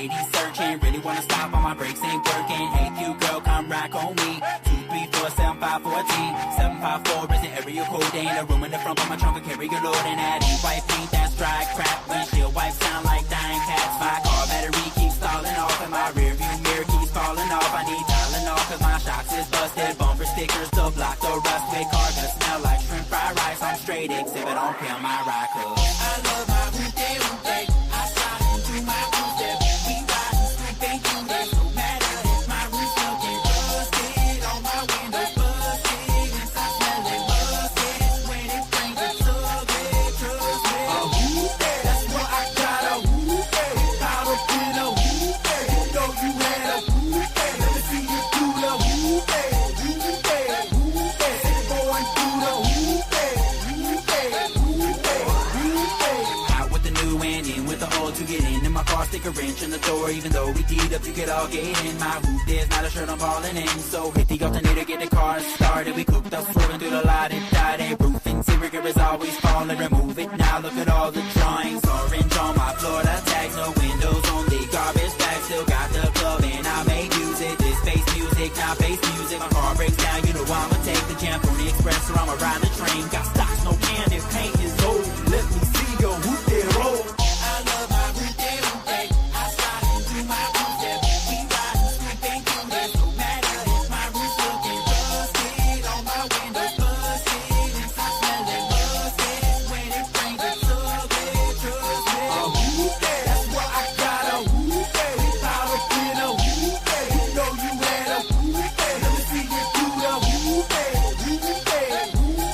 ladies searching, really wanna stop, all my brakes ain't working. Hey, you girl, come rock on me. 234-7514. 754 is the area code. They ain't a room in the front, but my trunk will carry your load. And that ain't white paint, that's dry crap. Windshield wipes sound like dying cats. My car battery keeps stalling off, and my rear view mirror keeps falling off. I need Tylenol, cause my shocks is busted. Bumper stickers to block the rust. With car gonna smell like shrimp fried rice. I'm straight exhibit on pill my ride, cause I love my Bugle. I slide into my Bugle. We ride and sleep and do this. No matter if my roof looking rusted, on my windows busted, inside smelling musty. When it rains, it's ugly, trust me. A Bugle, that's what I got. A Bugle, out up in a Bugle. You know you had a Bugle. Let me see you do the Bugle. Going through the out with the new and in with the old to get in. And my car stick a wrench in the door. Even though we deed up, you could all get in. My roof, there's not a shirt I'm falling in. So hit the alternator, get the car started. We cooked up, swerving through the lot and died. A roof interior is always falling. Remove it now, look at all the drawings. Orange on my Florida tags, no windows, only garbage bags. Still got the club and I may use it. This bass music, not bass music. My car breaks down, you know I'ma take the jam from the express or I'ma ride the train. Got stocks, no can, if paint is old. Let me see your hoop there roll. I love my hoop there. I slide into my Bugle. We ride and sleep and do this. No matter if my roof looking rusted, on my windows busted, inside smelling musty. When it rains, it's ugly, trust me. A Bugle, that's what I got. A Bugle, we power up in a Bugle. You know you had a Bugle. Let me see you do the Bugle.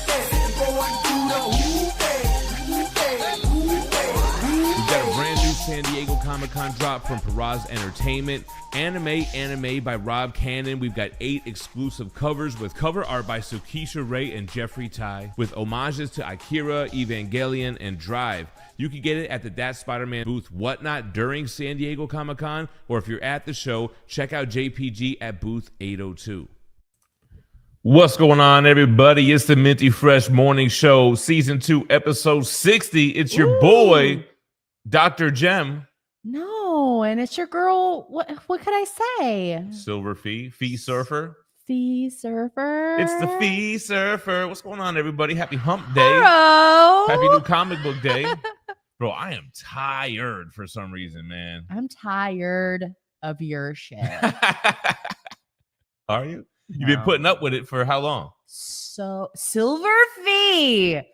Sitting going through the We've got a brand new San Diego Comic-Con drop from Paras Entertainment. Anime by Rob Cannon. We've got 8 exclusive covers with cover art by Sukisha Ray and Jeffrey Tai, with homages to Akira, Evangelion, and Drive. You can get it at the That Spider-Man booth Whatnot during San Diego Comic-Con, or if you're at the show, check out JPG at booth 802. What's going on, everybody? It's the Minty Fresh Morning Show, Season 2, Episode 60. It's your boy, Dr. Gem. No, and it's your girl. What could I say? Silver Phie Surfer. Phie Surfer. It's the Phie Surfer. What's going on, everybody? Happy Hump Day. Hello. Happy New Comic Book Day. Bro, I am tired for some reason, man. I'm tired of your shit. Are you? You've been putting up with it for how long? So, Silver Phie.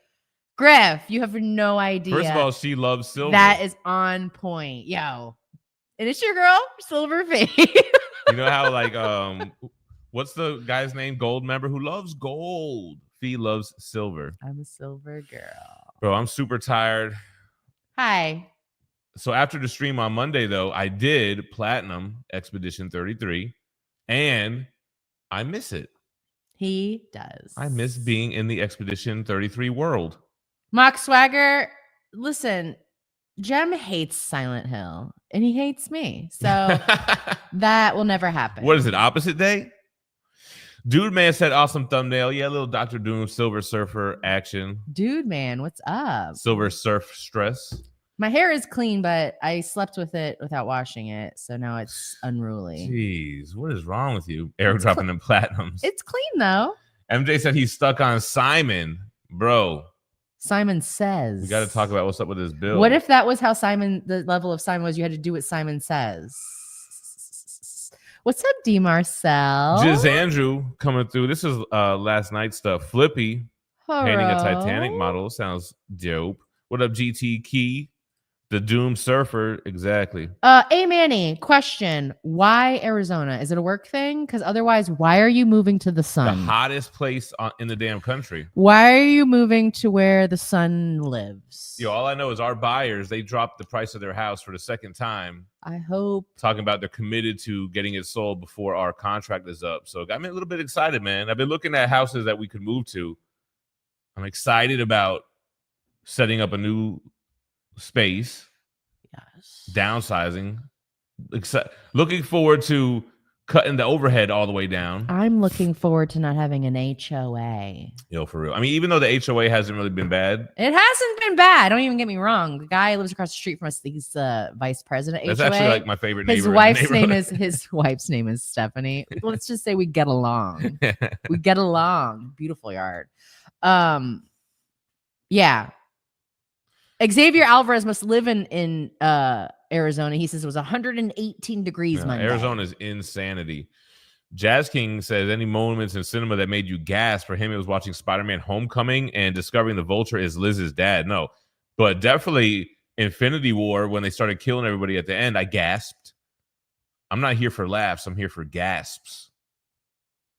Griff, you have no idea. First of all, she loves silver. That is on point. Yo. And it's your girl, Silver Phie. You know how, like, what's the guy's name? Gold member who loves gold. Phie loves silver. I'm a silver girl. Bro, I'm super tired. Hi. So after the stream on Monday, though, I did Platinum Expedition 33, and I miss it. He does. I miss being in the Expedition 33 world. Mock Swagger, listen, Gem hates Silent Hill, and he hates me. So that will never happen. What is it, opposite day? Dude Man said awesome thumbnail. Yeah, little Dr. Doom, Silver Surfer action. Dude Man, what's up? Silver Surf stress. My hair is clean, but I slept with it without washing it, so now it's unruly. Jeez, what is wrong with you? Air dropping them platinums. It's clean, though. MJ said he's stuck on Simon. Bro. Simon Says. We got to talk about what's up with this bill. What if that was how the level of Simon was? You had to do what Simon says. What's up, D. Marcel? Jiz Andrew coming through. This is last night's stuff. Flippy painting a Titanic model. Sounds dope. What up, GT Key? The Doom Surfer, exactly. Hey Manny, question: why Arizona? Is it a work thing? Because otherwise, why are you moving to the sun? The hottest place in the damn country. Why are you moving to where the sun lives? Yo, all I know is our buyers, they dropped the price of their house for the second time. I hope. Talking about they're committed to getting it sold before our contract is up. So it got me a little bit excited, man. I've been looking at houses that we could move to. I'm excited about setting up a new space. Yes. Downsizing. Looking forward to cutting the overhead all the way down. I'm looking forward to not having an HOA. Yo, for real. I mean, even though the HOA hasn't really been bad. It hasn't been bad. Don't even get me wrong. The guy lives across the street from us. He's vice president. That's HOA. actually like my favorite neighbor. His wife's name is Stephanie. Let's just say we get along. We get along. Beautiful yard. Yeah. Xavier Alvarez must live in Arizona. He says it was 118 degrees Monday. Arizona is insanity. Jazz King says any moments in cinema that made you gasp. For him, it was watching Spider-Man Homecoming and discovering the Vulture is Liz's dad. No, but definitely Infinity War when they started killing everybody at the end. I gasped. I'm not here for laughs. I'm here for gasps.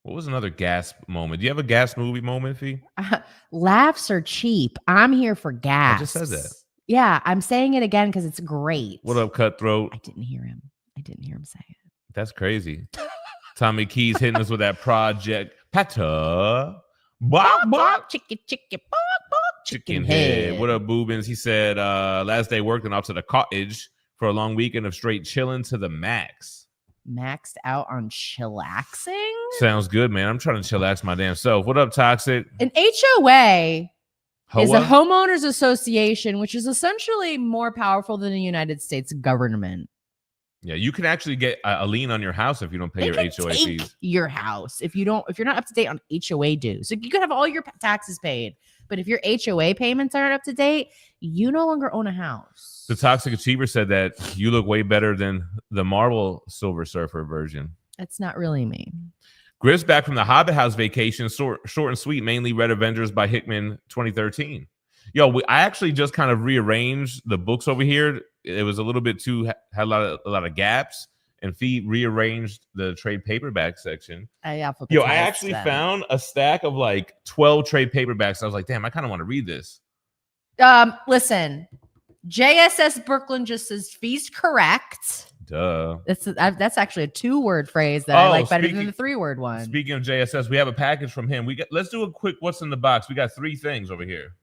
What was another gasp moment? Do you have a gasp movie moment, Phie? Laughs are cheap. I'm here for gasps. I just said that. Yeah, I'm saying it again because it's great. What up, Cutthroat? I didn't hear him say it. That's crazy. Tommy Keys hitting us with that Project Pata. Bok, bok. Chicken, chicken head. What up, Boobins? He said, last day working off to the cottage for a long weekend of straight chilling to the max. Maxed out on chillaxing? Sounds good, man. I'm trying to chillax my damn self. What up, Toxic? An HOA is a homeowners association, which is essentially more powerful than the United States government. Yeah, you can actually get a lien on your house if you don't pay your HOA fees. Your house, if you're not up to date on HOA dues, so you could have all your taxes paid, but if your HOA payments aren't up to date, you no longer own a house. The Toxic Achiever said that you look way better than the Marvel Silver Surfer version. That's not really me. Griff's back from the Hobbit House vacation, short and sweet. Mainly read Avengers by Hickman 2013. Yo, I actually just kind of rearranged the books over here. It was a little bit had a lot of gaps, and Phie rearranged the trade paperback section. I actually found a stack of like 12 trade paperbacks. I was like, damn, I kind of want to read this. Listen, JSS Brooklyn just says Phie's correct. Duh. That's actually a 2-word phrase that I like better than the 3-word one. Speaking of JSS, we have a package from him. Let's do a quick what's in the box. We got 3 things over here.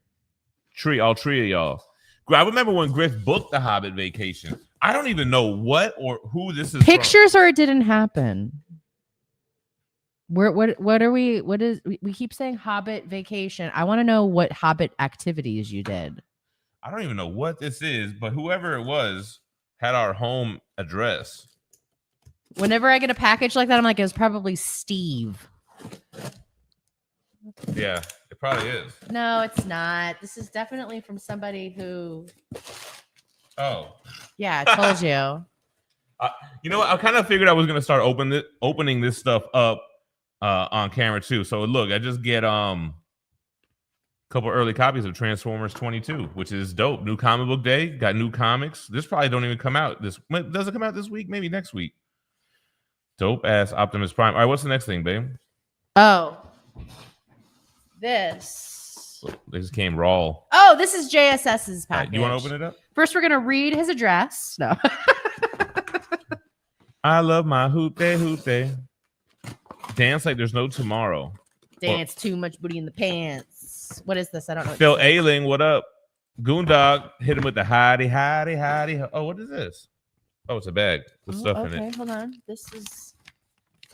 All three of y'all. I remember when Griff booked the Hobbit vacation. I don't even know what or who this is. Pictures from. Or it didn't happen. What are we? What is? We keep saying Hobbit vacation. I want to know what Hobbit activities you did. I don't even know what this is, but whoever it was had our home address. Whenever I get a package like that, I'm like, it was probably Steve. Yeah, it probably is. No, it's not. This is definitely from somebody who. Oh. Yeah, I told you. You know what? I kind of figured I was gonna start opening this stuff up on camera too. So look, I just get a couple early copies of Transformers 22, which is dope. New comic book day, got new comics. This probably don't even come out does it come out this week? Maybe next week. Dope ass Optimus Prime. All right, what's the next thing, babe? Oh. This came raw. Oh, this is JSS's package. Right, you want to open it up? First, we're going to read his address. No. I love my hoop day. Dance like there's no tomorrow. Dance too much booty in the pants. What is this? I don't know. Phil Ailing, what up? Goondog, hit him with the hottie. Oh, what is this? Oh, it's a bag with stuff in it. Okay, hold on. This is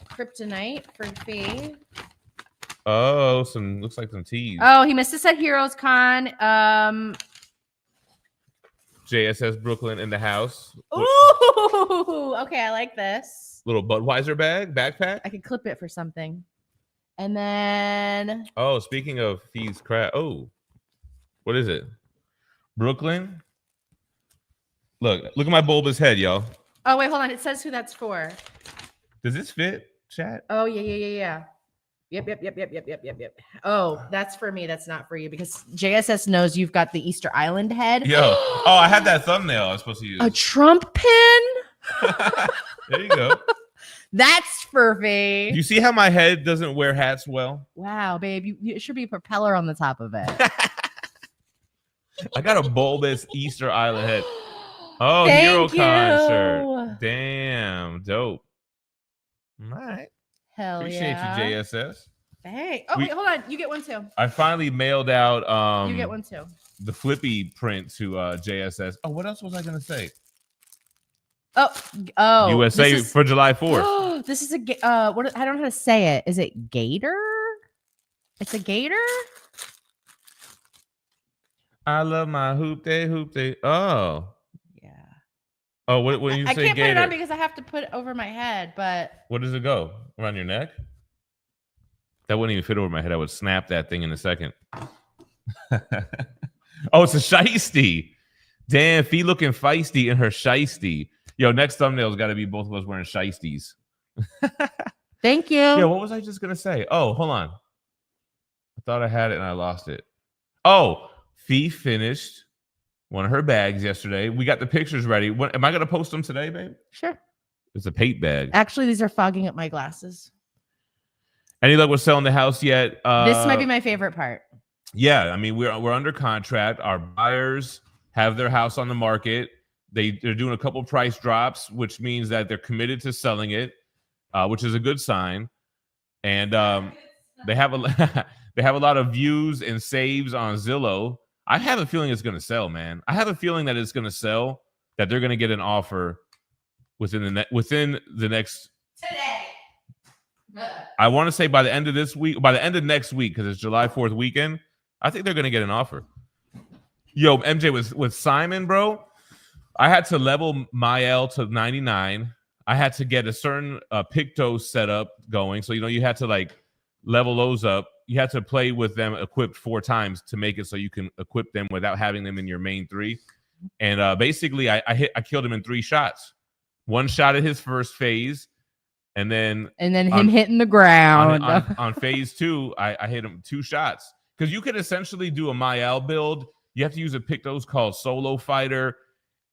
kryptonite for Phie. Oh, looks like some teas. Oh, he must have said Heroes Con. JSS Brooklyn in the house. Ooh, okay, I like this. Little Budweiser backpack. I could clip it for something. And then. Oh, speaking of Phie's crap. Oh, what is it? Brooklyn. Look at my bulbous head, y'all. Oh, wait, hold on. It says who that's for. Does this fit, chat? Oh, yeah. Yep. Oh, that's for me. That's not for you because JSS knows you've got the Easter Island head. Yo. Oh, I had that thumbnail I was supposed to use. A Trump pin? There you go. That's for Phie. You see how my head doesn't wear hats well? Wow, babe. It should be a propeller on the top of it. I got a bulbous Easter Island head. Oh, Thank HeroCon shirt. Damn, dope. All right. Hell Appreciate yeah. you, JSS. Hey. Oh, wait, hold on. You get one too. I finally mailed out you get one too. The Flippy print to JSS. Oh, what else was I gonna say? Oh, USA for July 4th. This is a what? I don't know how to say it. Is it gator? It's a gator. I love my hoop day. Oh. Yeah. Oh, when you say I can't gator, put it on because I have to put it over my head. But what does it go around your neck? That wouldn't even fit over my head. I would snap that thing in a second. Oh, it's a shiesty. Damn, Phie looking feisty in her shiesty. Yo, next thumbnail's got to be both of us wearing shiesties. Thank you. Yeah, what was I just gonna say? Oh, hold on. I thought I had it and I lost it. Oh, Phie finished one of her bags yesterday. We got the pictures ready. Am I gonna post them today, babe? Sure. It's a paint bag. Actually, these are fogging up my glasses. Any luck with selling the house yet? This might be my favorite part. Yeah, I mean we're under contract. Our buyers have their house on the market. They're doing a couple price drops, which means that they're committed to selling it, which is a good sign. And they have a lot of views and saves on Zillow. I have a feeling it's going to sell, man. I have a feeling that it's going to sell. That they're going to get an offer within the next today. I want to say by the end of this week, by the end of next week, because it's July 4th weekend. I think they're going to get an offer. Yo, MJ, with Simon, bro, I had to level my L to 99. I had to get a certain Picto setup going. So, you had to like level those up. You had to play with them equipped 4 times to make it so you can equip them without having them in your main 3. And basically, I killed him in 3 shots. 1 shot at his first phase. And then him hitting the ground. On phase 2, I hit him 2 shots. Because you could essentially do a Mael build. You have to use a Pictos called Solo Fighter.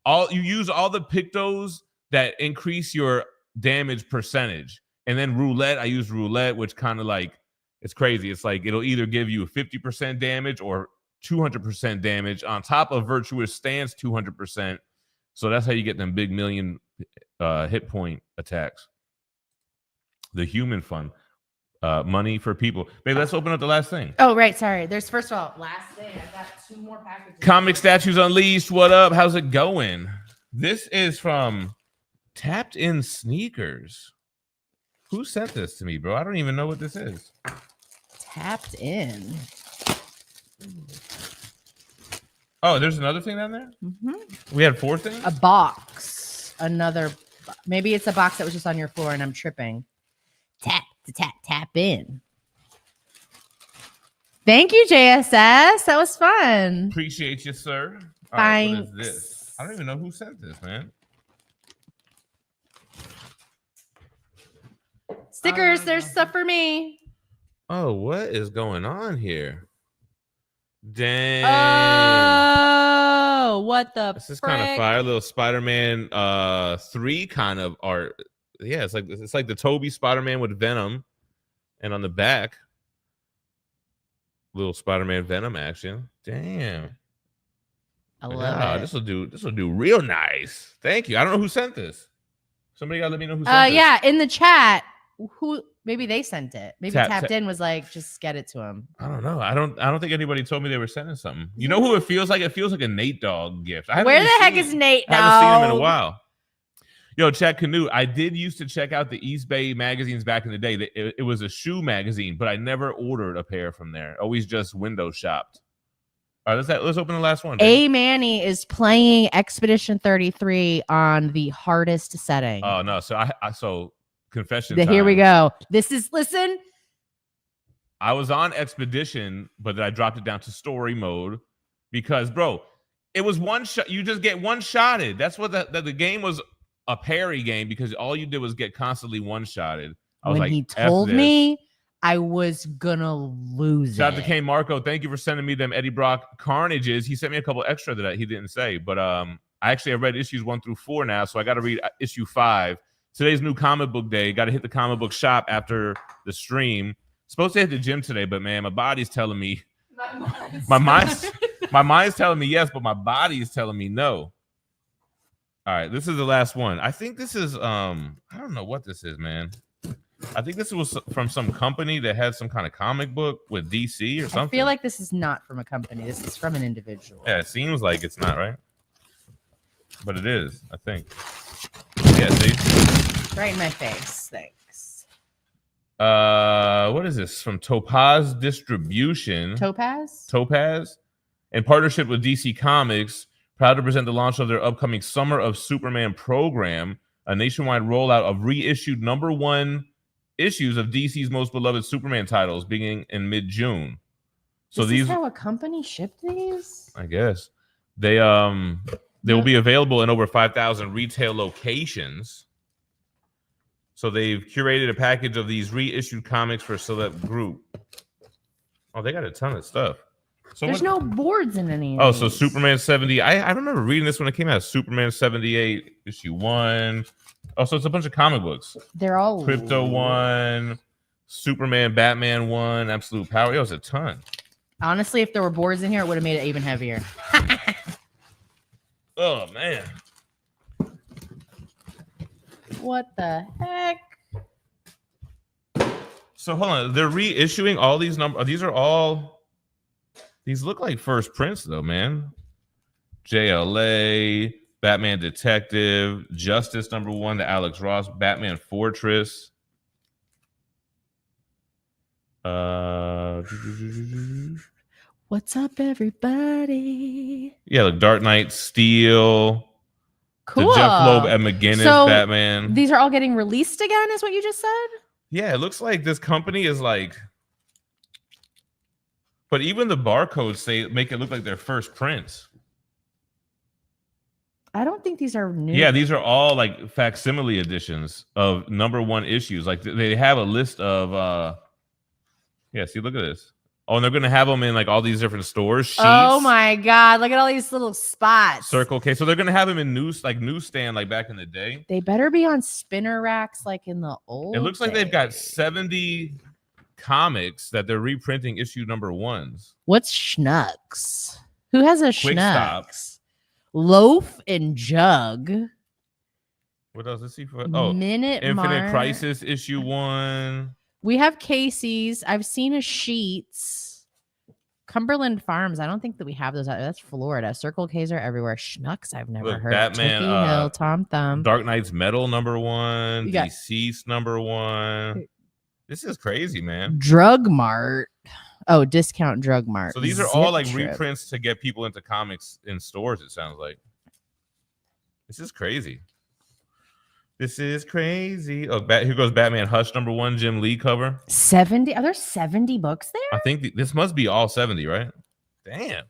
You use all the Pictos that increase your damage percentage. And then Roulette, I use Roulette, which kind of like, it's crazy. It's like it'll either give you 50% damage or 200% damage on top of Virtuous Stance 200%. So that's how you get them big million hit point attacks. The human fun. Money for people. Babe, let's open up the last thing. Oh, right. Sorry. There's first of all, last thing. I got 2 more packages. Comic Statues Unleashed. What up? How's it going? This is from Tapped In Sneakers. Who sent this to me, bro? I don't even know what this is. Tapped In. Oh, there's another thing down there? Mm-hmm. We had 4 things? A box. Maybe it's a box that was just on your floor and I'm tripping. Tap in. Thank you, JSS. That was fun. Appreciate you, sir. All Thanks. right, what is this? I don't even know who sent this, man. Stickers. There's stuff for me. Oh, what is going on here? Dang. Oh, what the This is kind of fire. Little Spider-Man 3 kind of art. Yeah, it's like the Toby Spider-Man with Venom, and on the back, little Spider-Man Venom action. Damn, I love it. This will do real nice. Thank you. I don't know who sent this. Somebody gotta let me know who sent this. Yeah, in the chat. Maybe they sent it. Maybe Tapped In was like, just get it to him. I don't know. I don't think anybody told me they were sending something. You know who it feels like? It feels like a Nate Dogg gift. Where the heck is Nate Dogg? I haven't seen him in a while. Yo, Chad Canute, I did used to check out the East Bay magazines back in the day. It was a shoe magazine, but I never ordered a pair from there. Always just window shopped. All right, let's open the last one. A Manny is playing Expedition 33 on the hardest setting. Oh no! So confession time. Here we go. Listen. I was on Expedition, but then I dropped it down to story mode because, bro, it was one shot. You just get one-shotted. That's what the game was. A parry game because all you did was get constantly one-shotted. When he told me, I was gonna lose Shout out to K Marco. Thank you for sending me them Eddie Brock Carnages. He sent me a couple extra that he didn't say, but I read issues 1 through 4 now, so I got to read issue 5. Today's new comic book day. Got to hit the comic book shop after the stream. Supposed to hit the gym today, but man, my body's telling me. My mind's telling me yes, but my body is telling me no. All right, this is the last one. I think this is I don't know what this is, man. I think this was from some company that had some kind of comic book with DC or something. I feel like this is not from a company. This is from an individual. Yeah, it seems like it's not, right? But it is, I think. Yeah, see? Right in my face. Thanks. What is this? From Topaz Distribution. Topaz? In partnership with DC Comics, proud to present the launch of their upcoming Summer of Superman program, a nationwide rollout of reissued #1 issues of DC's most beloved Superman titles beginning in mid-June. So This is how a company shipped these? I guess. They will be available in over 5,000 retail locations. So they've curated a package of these reissued comics for a select group. Oh, they got a ton of stuff. So there's no boards in any of Oh, these. so Superman 70. I remember reading this when it came out. Superman 78, issue 1. Oh, so it's a bunch of comic books. They're all Crypto 1, Superman, Batman 1, Absolute Power. It was a ton. Honestly, if there were boards in here, it would have made it even heavier. Oh, man. What the heck? So hold on. They're reissuing all these numbers. These are all... These look like first prints, though, man. JLA, Batman Detective, Justice #1, the Alex Ross, Batman Fortress. What's up, everybody? Yeah, like Dark Knight, Steel. Cool. The Jeff Loeb and McGinnis so Batman. These are all getting released again, is what you just said? Yeah, it looks like this company is like... But even the barcodes say make it look like their first prints. I don't think these are new. Yeah, these are all like facsimile editions of #1 issues. Like they have a list of yeah, see, look at this. Oh, and they're gonna have them in like all these different stores. Sheets, oh my god, look at all these little spots. Circle K. So they're gonna have them in newsstand like back in the day. They better be on spinner racks like in the old It looks like they've got days. 70 comics that they're reprinting issue #1s. What's Schnucks? Who has a Quick Stop. Schnucks? Loaf and Jug. What else? Let's see. Oh, Minute Infinite Mark. Crisis issue 1. We have Casey's. I've seen a Sheets. Cumberland Farms. I don't think that we have those out there. That's Florida. Circle K's are everywhere. Schnucks, I've never Look, heard. Batman, Tookie Hill, Tom Thumb. Dark Knight's Metal #1. You got- Deceased #1. This is crazy, man. Drug Mart. Oh, Discount Drug Mart. So these are all like Zip Trip. reprints to get people into comics in stores, it sounds like. This is crazy. This is crazy. Oh, here goes Batman Hush #1, Jim Lee cover. 70. Are there 70 books there? I think this must be all 70, right? Damn.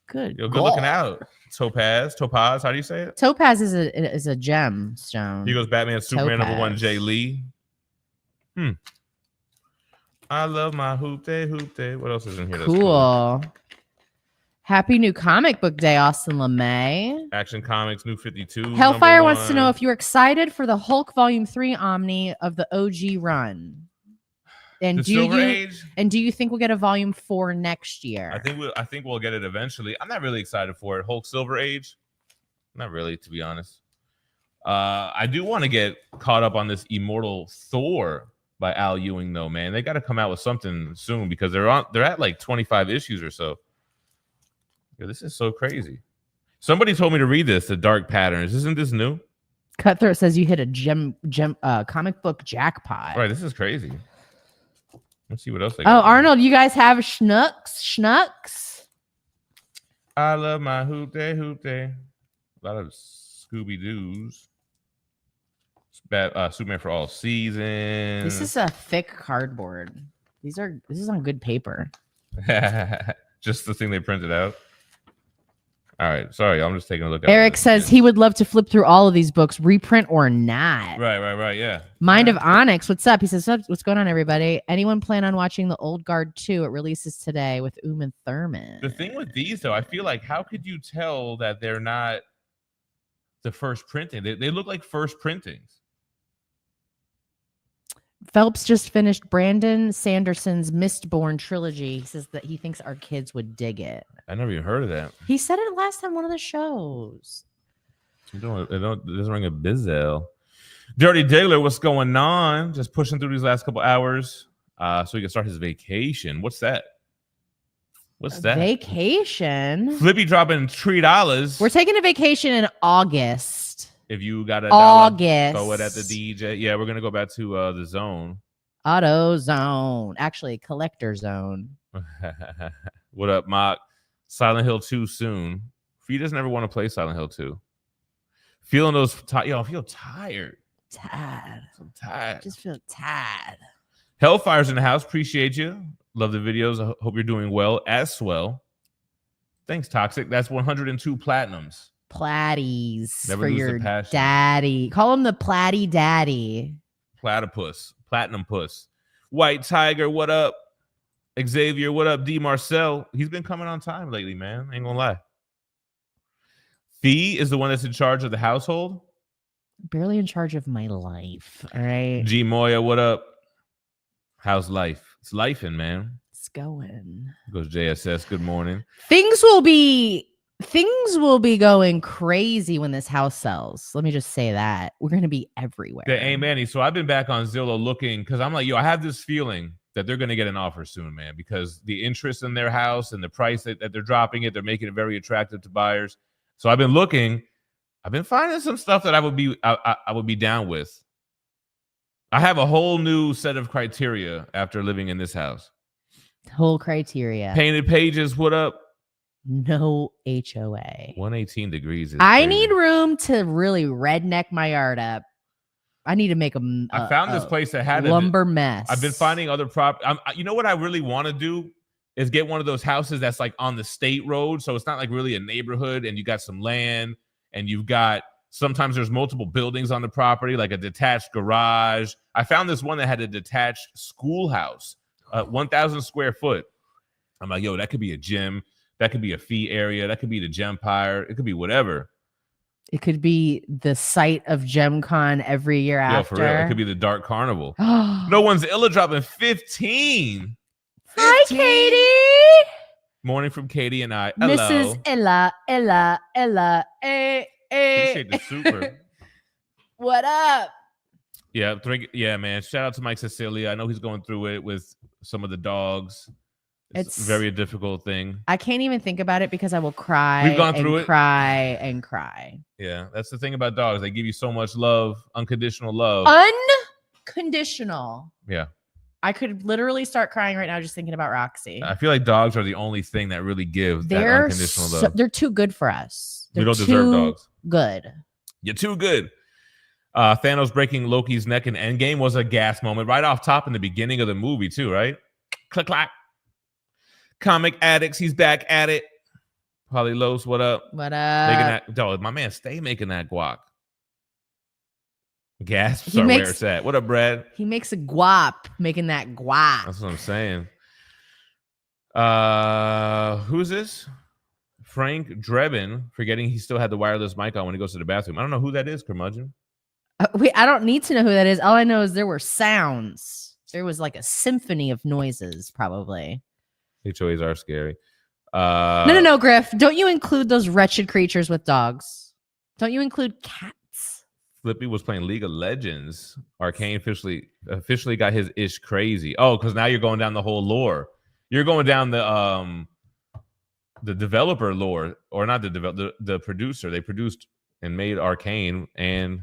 Good. Yo, good looking out. Topaz. How do you say it? Topaz is a gemstone. Here goes Batman Superman #1, Jay Lee. I love my hoop day. What else is in here? That's Cool. Happy New Comic Book Day, Austin LeMay. Action Comics, New 52. Hellfire wants to know if you're excited for the Hulk Volume 3 Omni of the OG run. And The do Silver you Age? and do you think we'll get a Volume 4 next year? I think we'll get it eventually. I'm not really excited for it. Hulk Silver Age? Not really, to be honest. I do want to get caught up on this Immortal Thor by Al Ewing, though, man. They got to come out with something soon because they're at like 25 issues or so. Yeah, this is so crazy. Somebody told me to read this, The Dark Patterns. Isn't this new? Cutthroat says you hit a comic book jackpot. Right, this is crazy. Let's see what else they Oh, got. Arnold, you guys have Schnucks? I love my hoop day. A lot of Scooby-Doos. Superman for All Seasons. This is a thick cardboard. This is on good paper. Just the thing they printed out. All right, sorry, I'm just taking a look at Eric it. says he would love to flip through all of these books, reprint or not. Right, yeah. Mind of Onyx, what's up? He says, what's going on, everybody? Anyone plan on watching The Old Guard 2? It releases today with Uma Thurman. The thing with these, though, I feel like, how could you tell that they're not the first printing? They look like first printings. Phelps just finished Brandon Sanderson's Mistborn trilogy. He says that he thinks our kids would dig it. I never even heard of that. He said it last time one of the shows. It doesn't ring a bizzle. Dirty Diggler, what's going on? Just pushing through these last couple hours so he can start his vacation. What's that? Vacation? Flippy dropping $3. We're taking a vacation in August. If you got $1, August. throw it at the DJ. Yeah, we're gonna go back to the zone. Auto Zone. Actually, Collector Zone. What up, Mock? Silent Hill 2 soon. Phie doesn't ever want to play Silent Hill 2. Feeling those, I feel tired. Tired. I'm tired. Just feel tired. Hellfire's in the house. Appreciate you. Love the videos. I hope you're doing well as swell. Thanks, Toxic. That's 102 platinums. Platties Never for lose your the passion. daddy. Call him the Platty Daddy. Platypus. Platinum puss. White Tiger, what up? Xavier, what up? D. Marcel. He's been coming on time lately, man. Ain't gonna lie. Phie is the one that's in charge of the household. Barely in charge of my life. All right. G. Moya, what up? How's life? It's lifing, man. It's going. Goes JSS. Good morning. Things will be going crazy when this house sells. Let me just say that. We're going to be everywhere. Yeah, amen. So I've been back on Zillow looking because I'm like, yo, I have this feeling that they're going to get an offer soon, man, because the interest in their house and the price that they're dropping it, they're making it very attractive to buyers. So I've been looking. I've been finding some stuff that I would be down with. I have a whole new set of criteria after living in this house. Whole criteria. Painted Pages, what up? No HOA. 118 degrees. I need room to really redneck my yard up. I need to make I found this place that had lumber mess. I've been finding other you know what I really want to do is get one of those houses that's like on the state road, so it's not like really a neighborhood, and you got some land, and you've got sometimes there's multiple buildings on the property, like a detached garage. I found this one that had a detached schoolhouse, 1,000 square foot. I'm like, yo, that could be a gym. That could be a Phie area. That could be the Gempire. It could be whatever. It could be the site of GemCon every year after. For real. It could be the Dark Carnival. No one's Illa dropping 15. Hi, Katie. Morning from Katie and I. Hello. Mrs. Ella. Appreciate the super. What up? Yeah, yeah, man. Shout out to Mike Cecilia. I know he's going through it with some of the dogs. It's very a difficult thing. I can't even think about it because I will cry. We've gone through it. Cry and cry. Yeah, that's the thing about dogs. They give you so much love, unconditional love. Unconditional. Yeah. I could literally start crying right now just thinking about Roxy. I feel like dogs are the only thing that really give that unconditional love. They're too good for us. We don't deserve dogs. Good. You're too good. Thanos breaking Loki's neck in Endgame was a gas moment right off top in the beginning of the movie too, right? Click, clack. Comic Addicts, he's back at it. Polly Los, what up? What up? Making that, dog, my man, stay making that guac. Gasps are where it's at. What up, Brad? He makes a guap making that guap. That's what I'm saying. Who's this? Frank Drebin, forgetting he still had the wireless mic on when he goes to the bathroom. I don't know who that is, curmudgeon. Wait, I don't need to know who that is. All I know is there were sounds. There was like a symphony of noises, probably. HOAs are scary. No, Griff. Don't you include those wretched creatures with dogs? Don't you include cats? Flippy was playing League of Legends. Arcane officially got his ish crazy. Oh, because now you're going down the whole lore. You're going down the developer lore, or not the producer. They produced and made Arcane and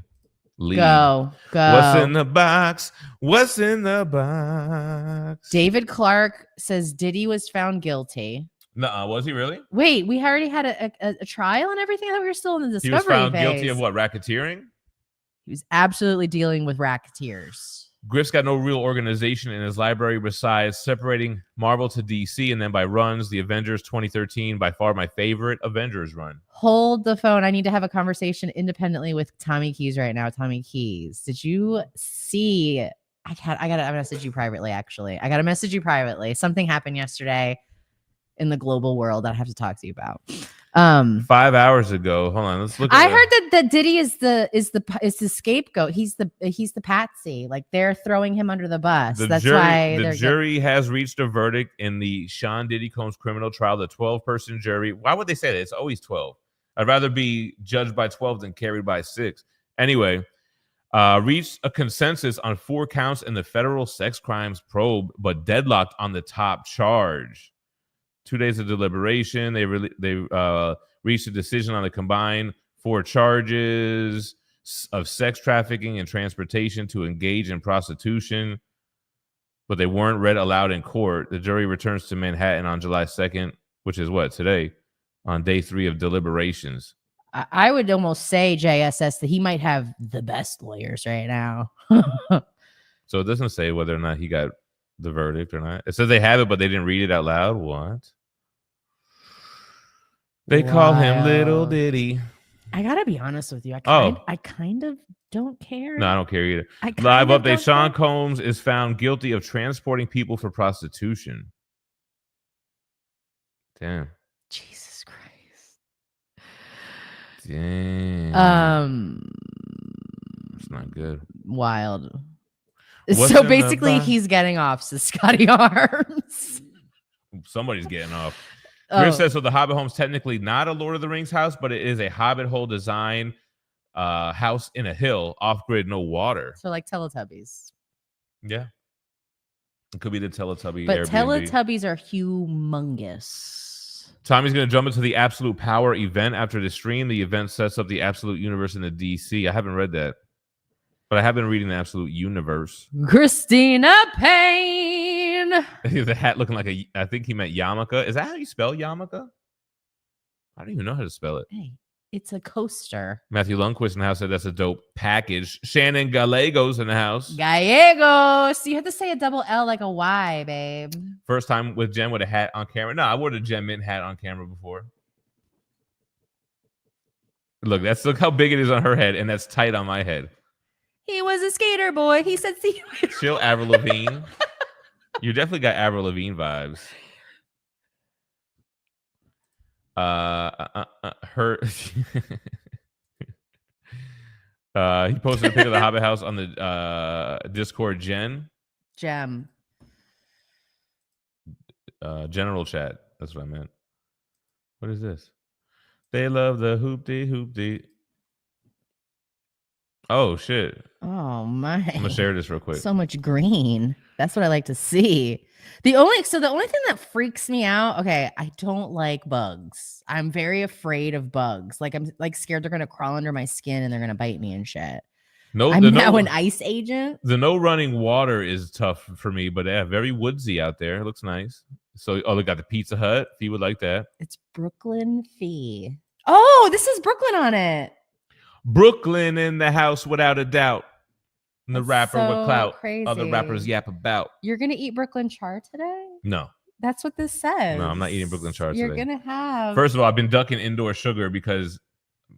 League. Go. What's in the box? What's in the box? David Clark says Diddy was found guilty. Nuh-uh, was he really? Wait, we already had a trial and everything. I thought we were still in the discovery phase. He was found guilty of what? Racketeering? He was absolutely dealing with racketeers. Griff's got no real organization in his library besides separating Marvel to DC, and then by runs, the Avengers 2013, by far my favorite Avengers run. Hold the phone. I need to have a conversation independently with Tommy Keys right now. Tommy Keys, did you see? I gotta message you privately, actually. I gotta message you privately. Something happened yesterday in the global world that I have to talk to you about. 5 hours ago. Hold on, let's look. I heard that Diddy is the scapegoat. He's the patsy. Like they're throwing him under the bus. That's why the jury has reached a verdict in the Sean Diddy Combs criminal trial. The 12-person jury. Why would they say that? It's always 12. I'd rather be judged by 12 than carried by 6. Anyway, reached a consensus on 4 counts in the federal sex crimes probe, but deadlocked on the top charge. 2 days of deliberation. They reached a decision on the combined 4 charges. of sex trafficking and transportation to engage in prostitution, but they weren't read aloud in court. The jury returns to Manhattan on July 2nd, which is what, today, on day 3 of deliberations. I would almost say, JSS, that he might have the best lawyers right now. So it doesn't say whether or not he got the verdict or not. It says they have it, but they didn't read it out loud. What? They call him Little Diddy. I gotta be honest with you. I kind of don't care. No, I don't care either. Live update. Sean Combs is found guilty of transporting people for prostitution. Damn. Jesus Christ. Damn. It's not good. Wild. What's So basically, he's getting off, says Scotty Arms. Somebody's getting off. Griff says, so the Hobbit home's technically not a Lord of the Rings house, but it is a Hobbit hole design house in a hill, off-grid, no water. So like Teletubbies. Yeah. It could be the Teletubby But Airbnb. Teletubbies are humongous. Tommy's going to jump into the Absolute Power event after the stream. The event sets up the Absolute Universe in the DC. I haven't read that, but I have been reading the Absolute Universe. Christina Payne. The hat looking like I think he meant yarmulke. Is that how you spell yarmulke? I don't even know how to spell it. Hey, it's a coaster. Matthew Lundquist in the house said that's a dope package. Shannon Gallegos in the house. Gallegos. You have to say a double L like a Y, babe. First time with Jen with a hat on camera. No, I wore the GemMint hat on camera before. Look how big it is on her head, and that's tight on my head. He was a skater boy. He said, "See you." Chill, Avril Lavigne. You definitely got Avril Lavigne vibes. He posted a pic of the Hobbit house on the Discord General chat. That's what I meant. What is this? They love the hoopty. Oh shit. Oh my. I'm gonna share this real quick. So much green. That's what I like to see. The only thing that freaks me out, okay, I don't like bugs. I'm very afraid of bugs. Like I'm like scared they're gonna crawl under my skin and they're gonna bite me and shit. I'm now an ice agent. The no running water is tough for me, but yeah, very woodsy out there. It looks nice. So they got the Pizza Hut. If you would like that. It's Brooklyn Phie. Oh, this is Brooklyn on it. Brooklyn in the house without a doubt. And the rapper so with clout. crazy. Other rappers yap about. You're gonna eat Brooklyn char today? No. That's what this says. No, I'm not eating Brooklyn char today. You're gonna have. First of all, I've been ducking indoor sugar because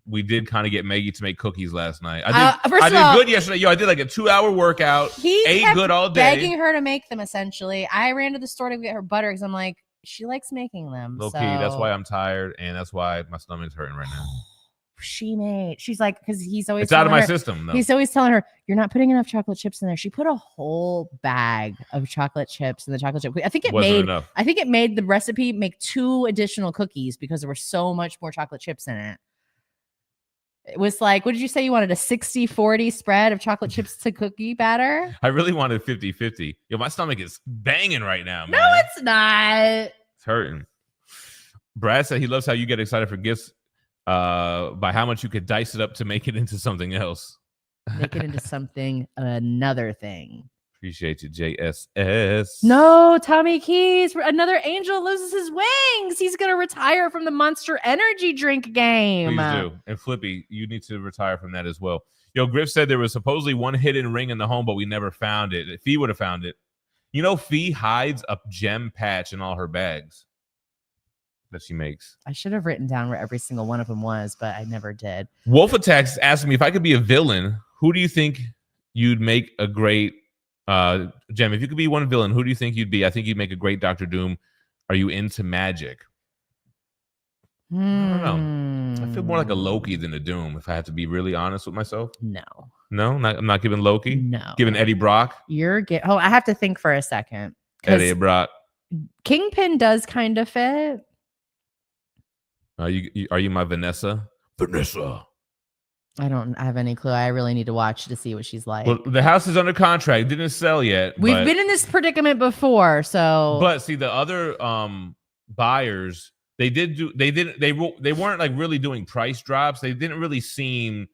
we did kind of get Maggie to make cookies last night. I did good yesterday. Yo, I did like a 2-hour workout. He ate good all day. Begging her to make them. Essentially, I ran to the store to get her butter because I'm like, she likes making them. Low key, that's why I'm tired, and that's why my stomach's hurting right now. She's like, because he's always, it's out of my system though. He's always telling her, you're not putting enough chocolate chips in there. She put a whole bag of chocolate chips in the chocolate chip. I think it made the recipe make 2 additional cookies because there were so much more chocolate chips in it. It was like, what did you say? You wanted a 60-40 spread of chocolate chips to cookie batter? I really wanted 50-50. Yo, my stomach is banging right now, man. No, it's not. It's hurting. Brad said he loves how you get excited for gifts by how much you could dice it up to make it into something else. Make it into something, another thing. Appreciate you, JSS. No, Tommy Keys. Another angel loses his wings. He's going to retire from the Monster Energy drink game. Please do. And Flippy, you need to retire from that as well. Yo, Griff said there was supposedly one hidden ring in the home, but we never found it. Phie would have found it. You know, Phie hides a gem patch in all her bags that she makes. I should have written down where every single one of them was, but I never did. Wolf Attacks asked me if I could be a villain, who do you think you'd make a great Gem? If you could be one villain, who do you think you'd be? I think you'd make a great Dr. Doom. Are you into magic? I don't know. I feel more like a Loki than a Doom, if I have to be really honest with myself. No, I'm not giving Loki. No, giving Eddie Brock. I have to think for a second. Eddie Brock. Kingpin does kind of fit. Are you my Vanessa? Vanessa. I don't have any clue. I really need to watch to see what she's like. Well, the house is under contract. Didn't sell yet. We've been in this predicament before, so. But see, the other buyers, they weren't like really doing price drops. They didn't really seem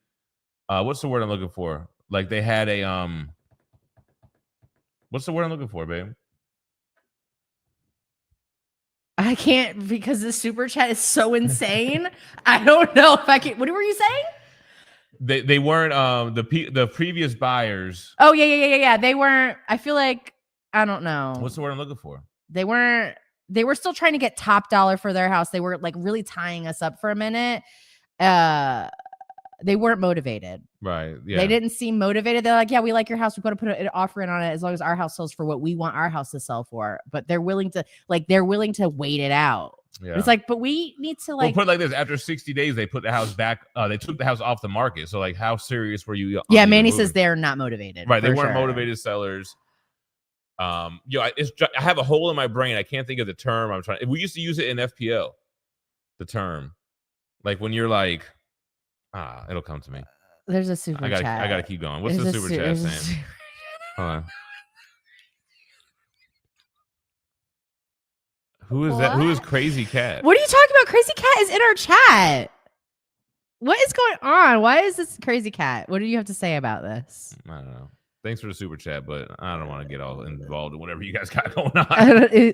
what's the word I'm looking for? Like they had a what's the word I'm looking for, babe? I can't because the super chat is so insane. I don't know if I can. What were you saying? They weren't the previous buyers. Oh yeah. They weren't. I feel like I don't know. What's the word I'm looking for? They weren't. They were still trying to get top dollar for their house. They were like really tying us up for a minute. They weren't motivated. Right. Yeah. They didn't seem motivated. They're like, yeah, we like your house. We're going to put an offer in on it as long as our house sells for what we want our house to sell for. But they're willing to wait it out. Yeah. It's like, but we need to like put it like this. After 60 days, they put the house back. They took the house off the market. So like, how serious were you? Yeah, Manny says they're not motivated. Right. They weren't motivated sellers. I have a hole in my brain. I can't think of the term. We used to use it in FPL. The term, like when you're like, it'll come to me. There's a super chat. I gotta keep going. What's the super chat saying? Hold on. Who is that? Who is Crazy Cat? What are you talking about? Crazy Cat is in our chat. What is going on? Why is this Crazy Cat? What do you have to say about this? I don't know. Thanks for the super chat, but I don't want to get all involved in whatever you guys got going on.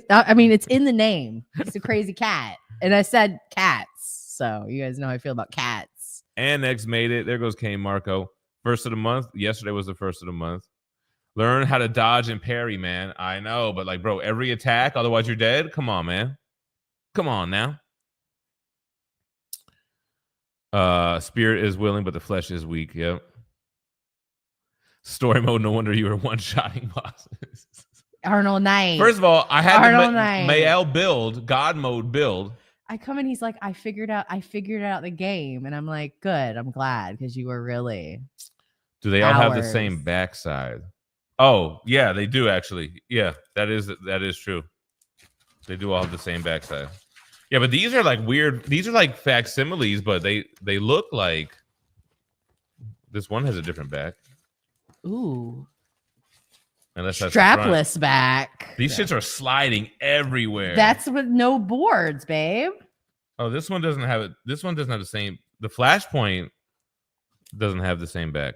I mean, it's in the name. It's a Crazy Cat. And I said cats. So you guys know how I feel about cats. Annex made it. There goes Kane Marco. First of the month. Yesterday was the first of the month. Learn how to dodge and parry, man. I know, but like, bro, every attack, otherwise you're dead. Come on, man. Come on now. Spirit is willing, but the flesh is weak. Yep. Story mode. No wonder you were one-shotting bosses. Arnold Knight. First of all, I had the Mael build, God mode build. I come in, he's like, I figured out the game, and I'm like, good. I'm glad because you were really. Do they all have the same backside? Oh, yeah, they do actually. Yeah, that is true. They do all have the same backside. Yeah, but these are like weird. These are like facsimiles, but they look like this one has a different back. Ooh. Unless that's strapless back. These shits are sliding everywhere. That's with no boards, babe. Oh, this one doesn't have it. This one doesn't have the same. The Flashpoint doesn't have the same back.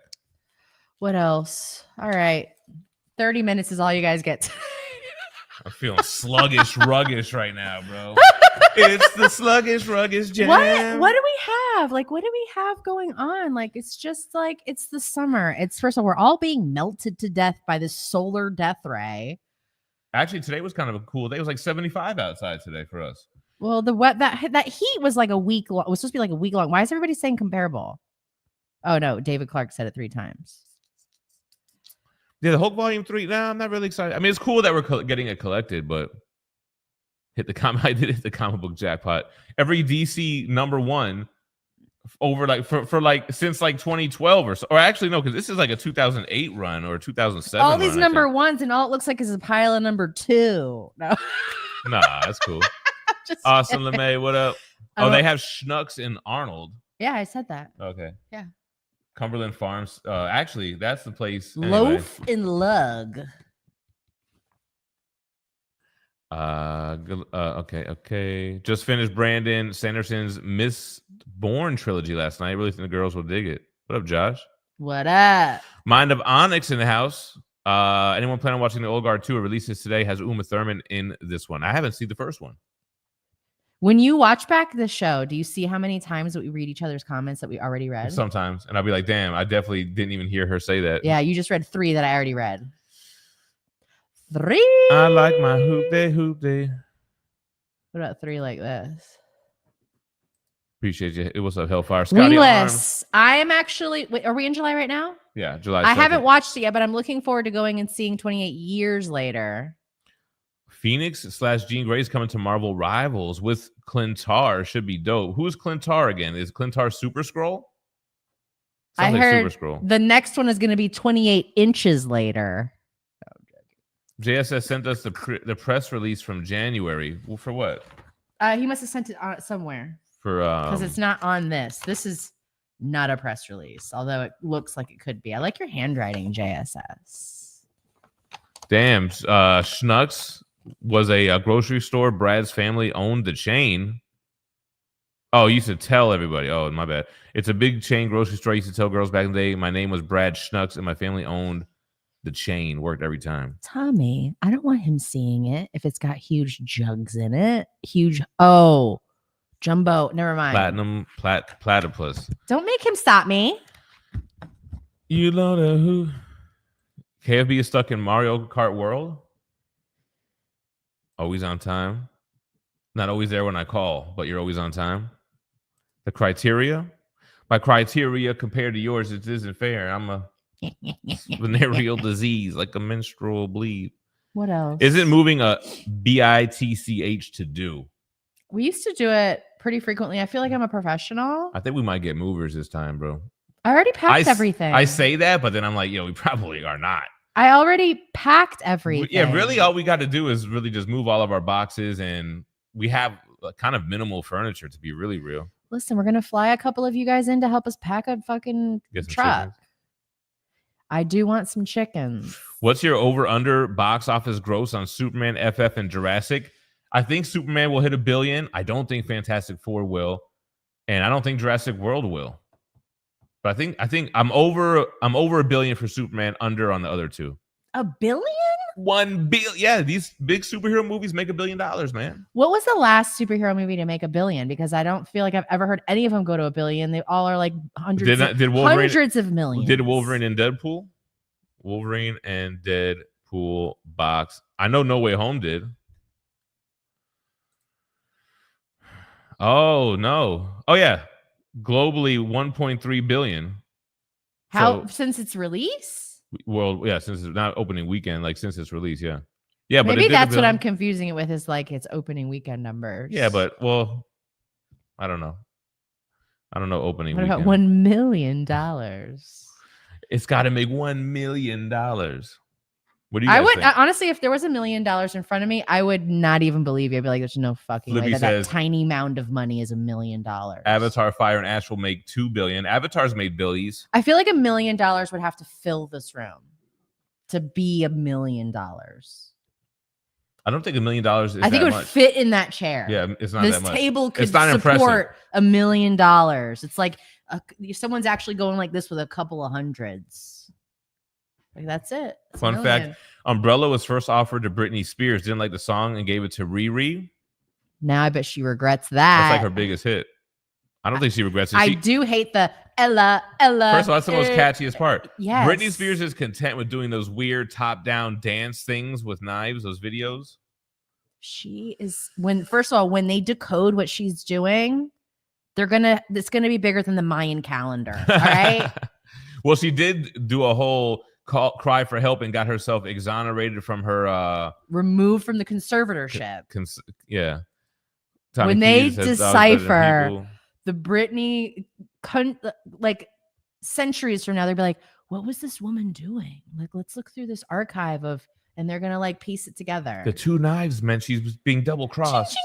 What else? All right. 30 minutes is all you guys get. I'm feeling sluggish, ruggish right now, bro. It's the sluggish, ruggish jam. What do we have? Like, what do we have going on? Like, it's just like, it's the summer. It's first of all, we're all being melted to death by this solar death ray. Actually, today was kind of a cool day. It was like 75 outside today for us. Well, that heat was like a week long. It was supposed to be like a week long. Why is everybody saying comparable? Oh no, David Clark said it 3 times. Yeah, the Hulk Volume 3. No, I'm not really excited. I mean, it's cool that we're getting it collected, but I did hit the comic book jackpot. Every DC #1 over like for like since like 2012 or so. Or actually no, because this is like a 2008 run or a 2007. All these #1s and all it looks like is a pile of #2. No, nah, that's cool. Awesome, LeMay, what up? Oh, they have Schnucks in Arnold. Yeah, I said that. Okay. Yeah. Cumberland Farms. Actually, that's the place. Anyway. Loaf and Lug. Okay. Just finished Brandon Sanderson's Mistborn trilogy last night. I really think the girls will dig it. What up, Josh? What up? Mind of Onyx in the house. Anyone plan on watching the Old Guard 2? It releases today. Has Uma Thurman in this one. I haven't seen the first one. When you watch back the show, do you see how many times that we read each other's comments that we already read? Sometimes. And I'll be like, damn, I definitely didn't even hear her say that. Yeah, you just read 3 that I already read. 3. I like my hoop day. What about 3 like this? Appreciate you. What's up, Hellfire? Scotty Wingless. I am actually. Wait, are we in July right now? Yeah, July 2nd. I haven't watched it yet, but I'm looking forward to going and seeing 28 Years Later. Phoenix/Jean Grey is coming to Marvel Rivals with Clintar. Should be dope. Who is Clintar again? Is Clintar Super Scroll? I heard the next one is going to be 28 Inches Later. JSS sent us the press release from January. Well, for what? He must have sent it somewhere. Because it's not on this. This is not a press release, although it looks like it could be. I like your handwriting, JSS. Damn. Schnucks was a grocery store. Brad's family owned the chain. Oh, you used to tell everybody. Oh, my bad. It's a big chain grocery store. I used to tell girls back in the day. My name was Brad Schnucks, and my family owned the chain. Worked every time. Tommy, I don't want him seeing it if it's got huge jugs in it. Jumbo. Never mind. Platinum platypus. Don't make him stop me. You know the who? KFB is stuck in Mario Kart World. Always on time. Not always there when I call, but you're always on time. The criteria? My criteria compared to yours, it isn't fair. I'm a venereal disease, like a menstrual bleed. What else? Is it moving a BITCH to do? We used to do it pretty frequently. I feel like I'm a professional. I think we might get movers this time, bro. I already packed everything. I say that, but then I'm like, we probably are not. I already packed everything. Yeah, really all we got to do is really just move all of our boxes, and we have kind of minimal furniture, to be really real. Listen, we're going to fly a couple of you guys in to help us pack a fucking truck. Chickens. I do want some chickens. What's your over-under box office gross on Superman, FF, and Jurassic? I think Superman will hit $1 billion. I don't think Fantastic Four will. And I don't think Jurassic World will. But I think I'm over $1 billion for Superman, under on the other two. $1 billion? $1 billion. Yeah, these big superhero movies make $1 billion, man. What was the last superhero movie to make $1 billion? Because I don't feel like I've ever heard any of them go to $1 billion. They all are like hundreds of millions. Did Wolverine and Deadpool? Wolverine and Deadpool box. I know No Way Home did. Oh, no. Oh, yeah. Globally, 1.3 billion. Since its release? Well, yeah, since it's not opening weekend, like since its release, yeah. Yeah, but maybe that's what I'm confusing it with, is like its opening weekend numbers. Yeah, but I don't know. I don't know opening weekend. What about $1 million? It's got to make $1 million. What do you guys think? Honestly, if there was $1 million in front of me, I would not even believe you. I'd be like, there's no fucking way that tiny mound of money is $1 million. Avatar, Fire, and Ash will make $2 billion. Avatar's made billies. I feel like $1 million would have to fill this room to be $1 million. I don't think $1 million is I think it would fit in that chair. Yeah, it's not this that much. This table could support $1 million. It's like someone's actually going like this with a couple of hundreds. Like, that's it. That's Fun fact, Umbrella was first offered to Britney Spears, didn't like the song, and gave it to Riri. Now I bet she regrets that. That's like her biggest hit. I don't think she regrets it. I do hate the Ella. First of all, that's the most catchiest part. Yes. Britney Spears is content with doing those weird top-down dance things with knives, those videos. She is, first of all, when they decode what she's doing, it's gonna be bigger than the Mayan calendar. All right. Well, she did do a whole cry for help and got herself exonerated from her removed from the conservatorship. Yeah. When they decipher the Britney, like centuries from now, they'll be like, what was this woman doing? Like, let's look through this archive and they're gonna like piece it together. The two knives meant she's being double crossed.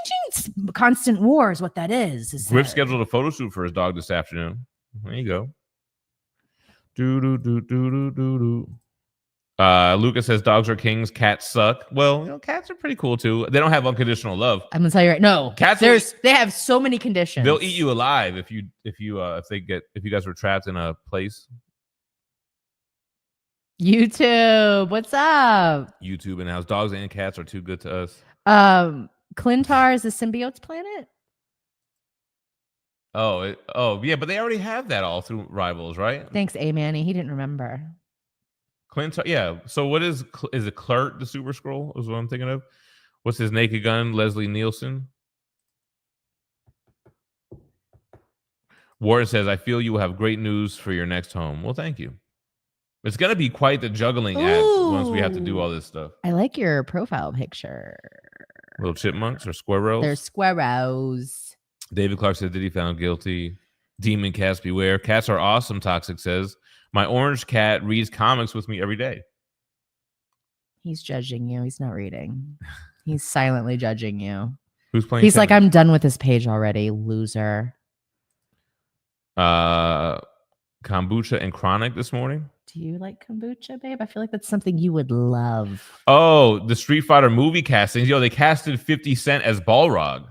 Constant war is what that is. Griff scheduled a photo shoot for his dog this afternoon. There you go. Lucas says dogs are kings, cats suck. Well, cats are pretty cool too. They don't have unconditional love. I'm gonna tell you right. No, cats. They have so many conditions. They'll eat you alive if you guys were trapped in a place. YouTube, what's up? YouTube and house. Dogs and cats are too good to us. Clintar is the symbiotes planet. Oh yeah, but they already have that all through Rivals, right? Thanks, A Manny. He didn't remember. Clintar, yeah. So what is it? Clert the Super Scroll is what I'm thinking of. What's his Naked Gun? Leslie Nielsen. Warren says, "I feel you will have great news for your next home." Well, thank you. It's gonna be quite the juggling act once we have to do all this stuff. I like your profile picture. Little chipmunks or squirrels? They're squirrels. David Clark said, "Did he found guilty?" Demon cats beware. Cats are awesome. Toxic says, "My orange cat reads comics with me every day." He's judging you. He's not reading. He's silently judging you. Who's playing? He's like, I'm done with this page already, loser. Kombucha and Chronic this morning. Do you like kombucha, babe? I feel like that's something you would love. Oh, the Street Fighter movie castings. Yo, they casted 50 Cent as Balrog.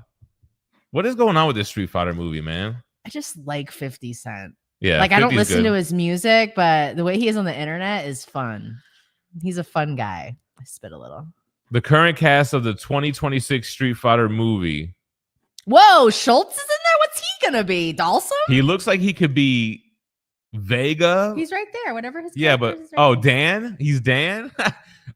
What is going on with this Street Fighter movie, man? I just like 50 Cent. Yeah, like I don't 50's listen good. to his music, but the way he is on the internet is fun. He's a fun guy. I spit a little. The current cast of the 2026 Street Fighter movie. Whoa, Schultz is in there? What's he gonna be? Dalsum? He looks like he could be Vega. He's right there. Whatever his Yeah, but character is right there. Dan? He's Dan?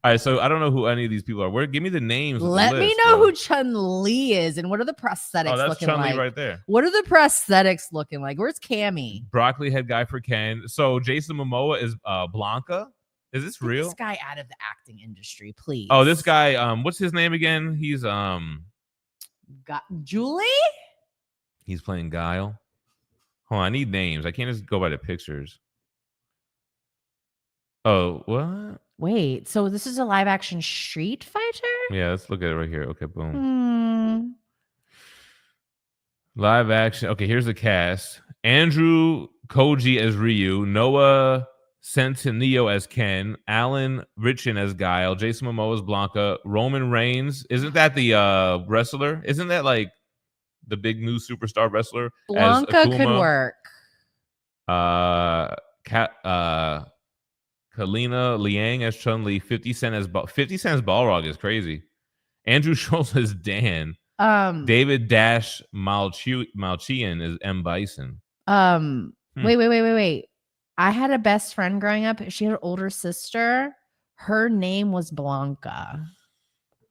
All right, so I don't know who any of these people are. Where? Give me the names. Let me know who Chun-Li is and what are the prosthetics Oh, that's looking Chun-Li like? right there. What are the prosthetics looking like? Where's Cammy? Broccoli head guy for Ken. So Jason Momoa is Blanca. Is this Get real? this guy out of the acting industry, please. Oh, this guy. What's his name again? He's Got Julie? He's playing Guile. Hold on, I need names. I can't just go by the pictures. Oh, what? Wait, so this is a live action Street Fighter? Yeah, let's look at it right here. Okay, boom. Live action. Okay, here's the cast. Andrew Koji as Ryu, Noah Centineo as Ken, Alan Richin as Guile, Jason Momoa as Blanca, Roman Reigns. Isn't that the wrestler? Isn't that like the big new superstar wrestler? Blanca as could work. Kalina Liang as Chun-Li, 50 Cent as 50 Cent's Balrog is crazy. Andrew Schultz as Dan. David Dash Malchian is M. Bison. Wait. I had a best friend growing up. She had an older sister. Her name was Blanca.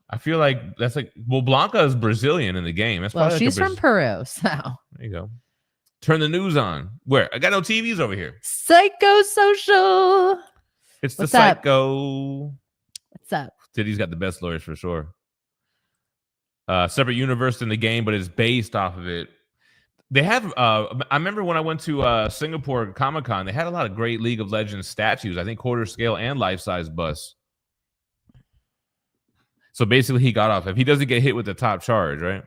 I feel like that's like, well, Blanca is Brazilian in the game. That's well, like she's from Peru, so there you go. Turn the news on. Where? I got no TVs over here. Psychosocial. It's What's the up? Psycho. What's up? Diddy's got the best lawyers for sure. Separate universe in the game, but it's based off of it. They have. I remember when I went to Singapore Comic-Con, they had a lot of great League of Legends statues. I think quarter scale and life size busts. So basically, he got off if he doesn't get hit with the top charge, right?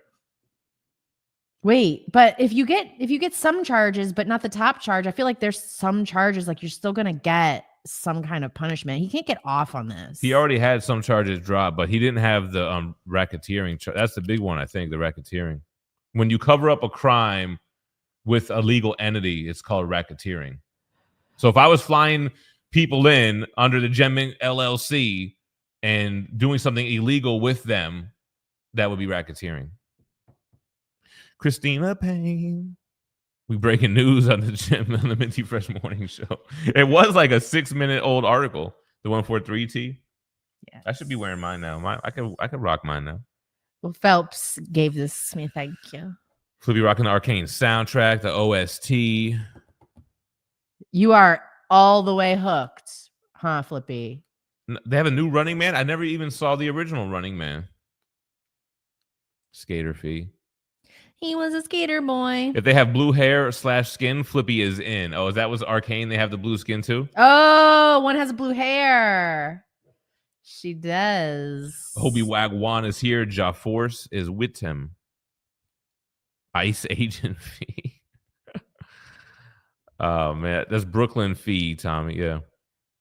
Wait, but if you get some charges, but not the top charge, I feel like there's some charges like you're still gonna get some kind of punishment. He can't get off on this. He already had some charges dropped, but he didn't have the racketeering. That's the big one, I think. The racketeering. When you cover up a crime with a legal entity, it's called racketeering. So if I was flying people in under the GemMintC LLC and doing something illegal with them, that would be racketeering. Christina Payne. We breaking news on the Minty Fresh Morning Show. It was like a 6-minute old article. The 143T. Yeah, I should be wearing mine now. I could rock mine now. Well, Phelps gave this to me. Thank you. Flippy rocking the Arcane soundtrack, the OST. You are all the way hooked, huh, Flippy? They have a new Running Man. I never even saw the original Running Man. Skater Phie. He was a skater boy. If they have blue hair / skin, Flippy is in. Oh, is that was Arcane? They have the blue skin too? Oh, one has blue hair. She does. Hobie Wagwan is here. Ja Force is with him. Ice Agent Phie. Oh, man. That's Brooklyn Phie, Tommy. Yeah.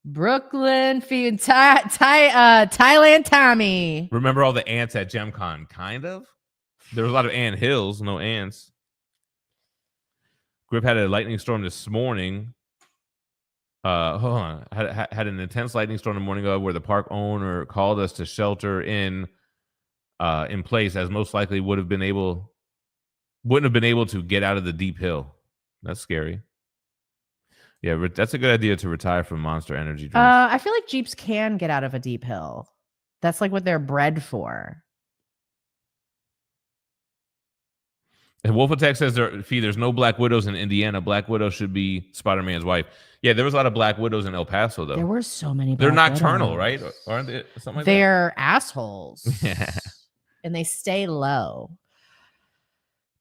Brooklyn Phie and Thailand Tommy. Remember all the ants at GemCon? Kind of. There was a lot of ant hills, no ants. Grip had a lightning storm this morning. Hold on. Had an intense lightning storm the morning of where the park owner called us to shelter in place, as most likely wouldn't have been able to get out of the deep hill. That's scary. Yeah, that's a good idea to retire from Monster Energy drinks. I feel like Jeeps can get out of a deep hill. That's like what they're bred for. And Wolf Attack says there's no Black Widows in Indiana. Black Widow should be Spider-Man's wife. Yeah, there was a lot of Black Widows in El Paso, though. There were so many. They're Black nocturnal, Widows. right? Aren't they? Something like They're assholes. Yeah. And they stay low.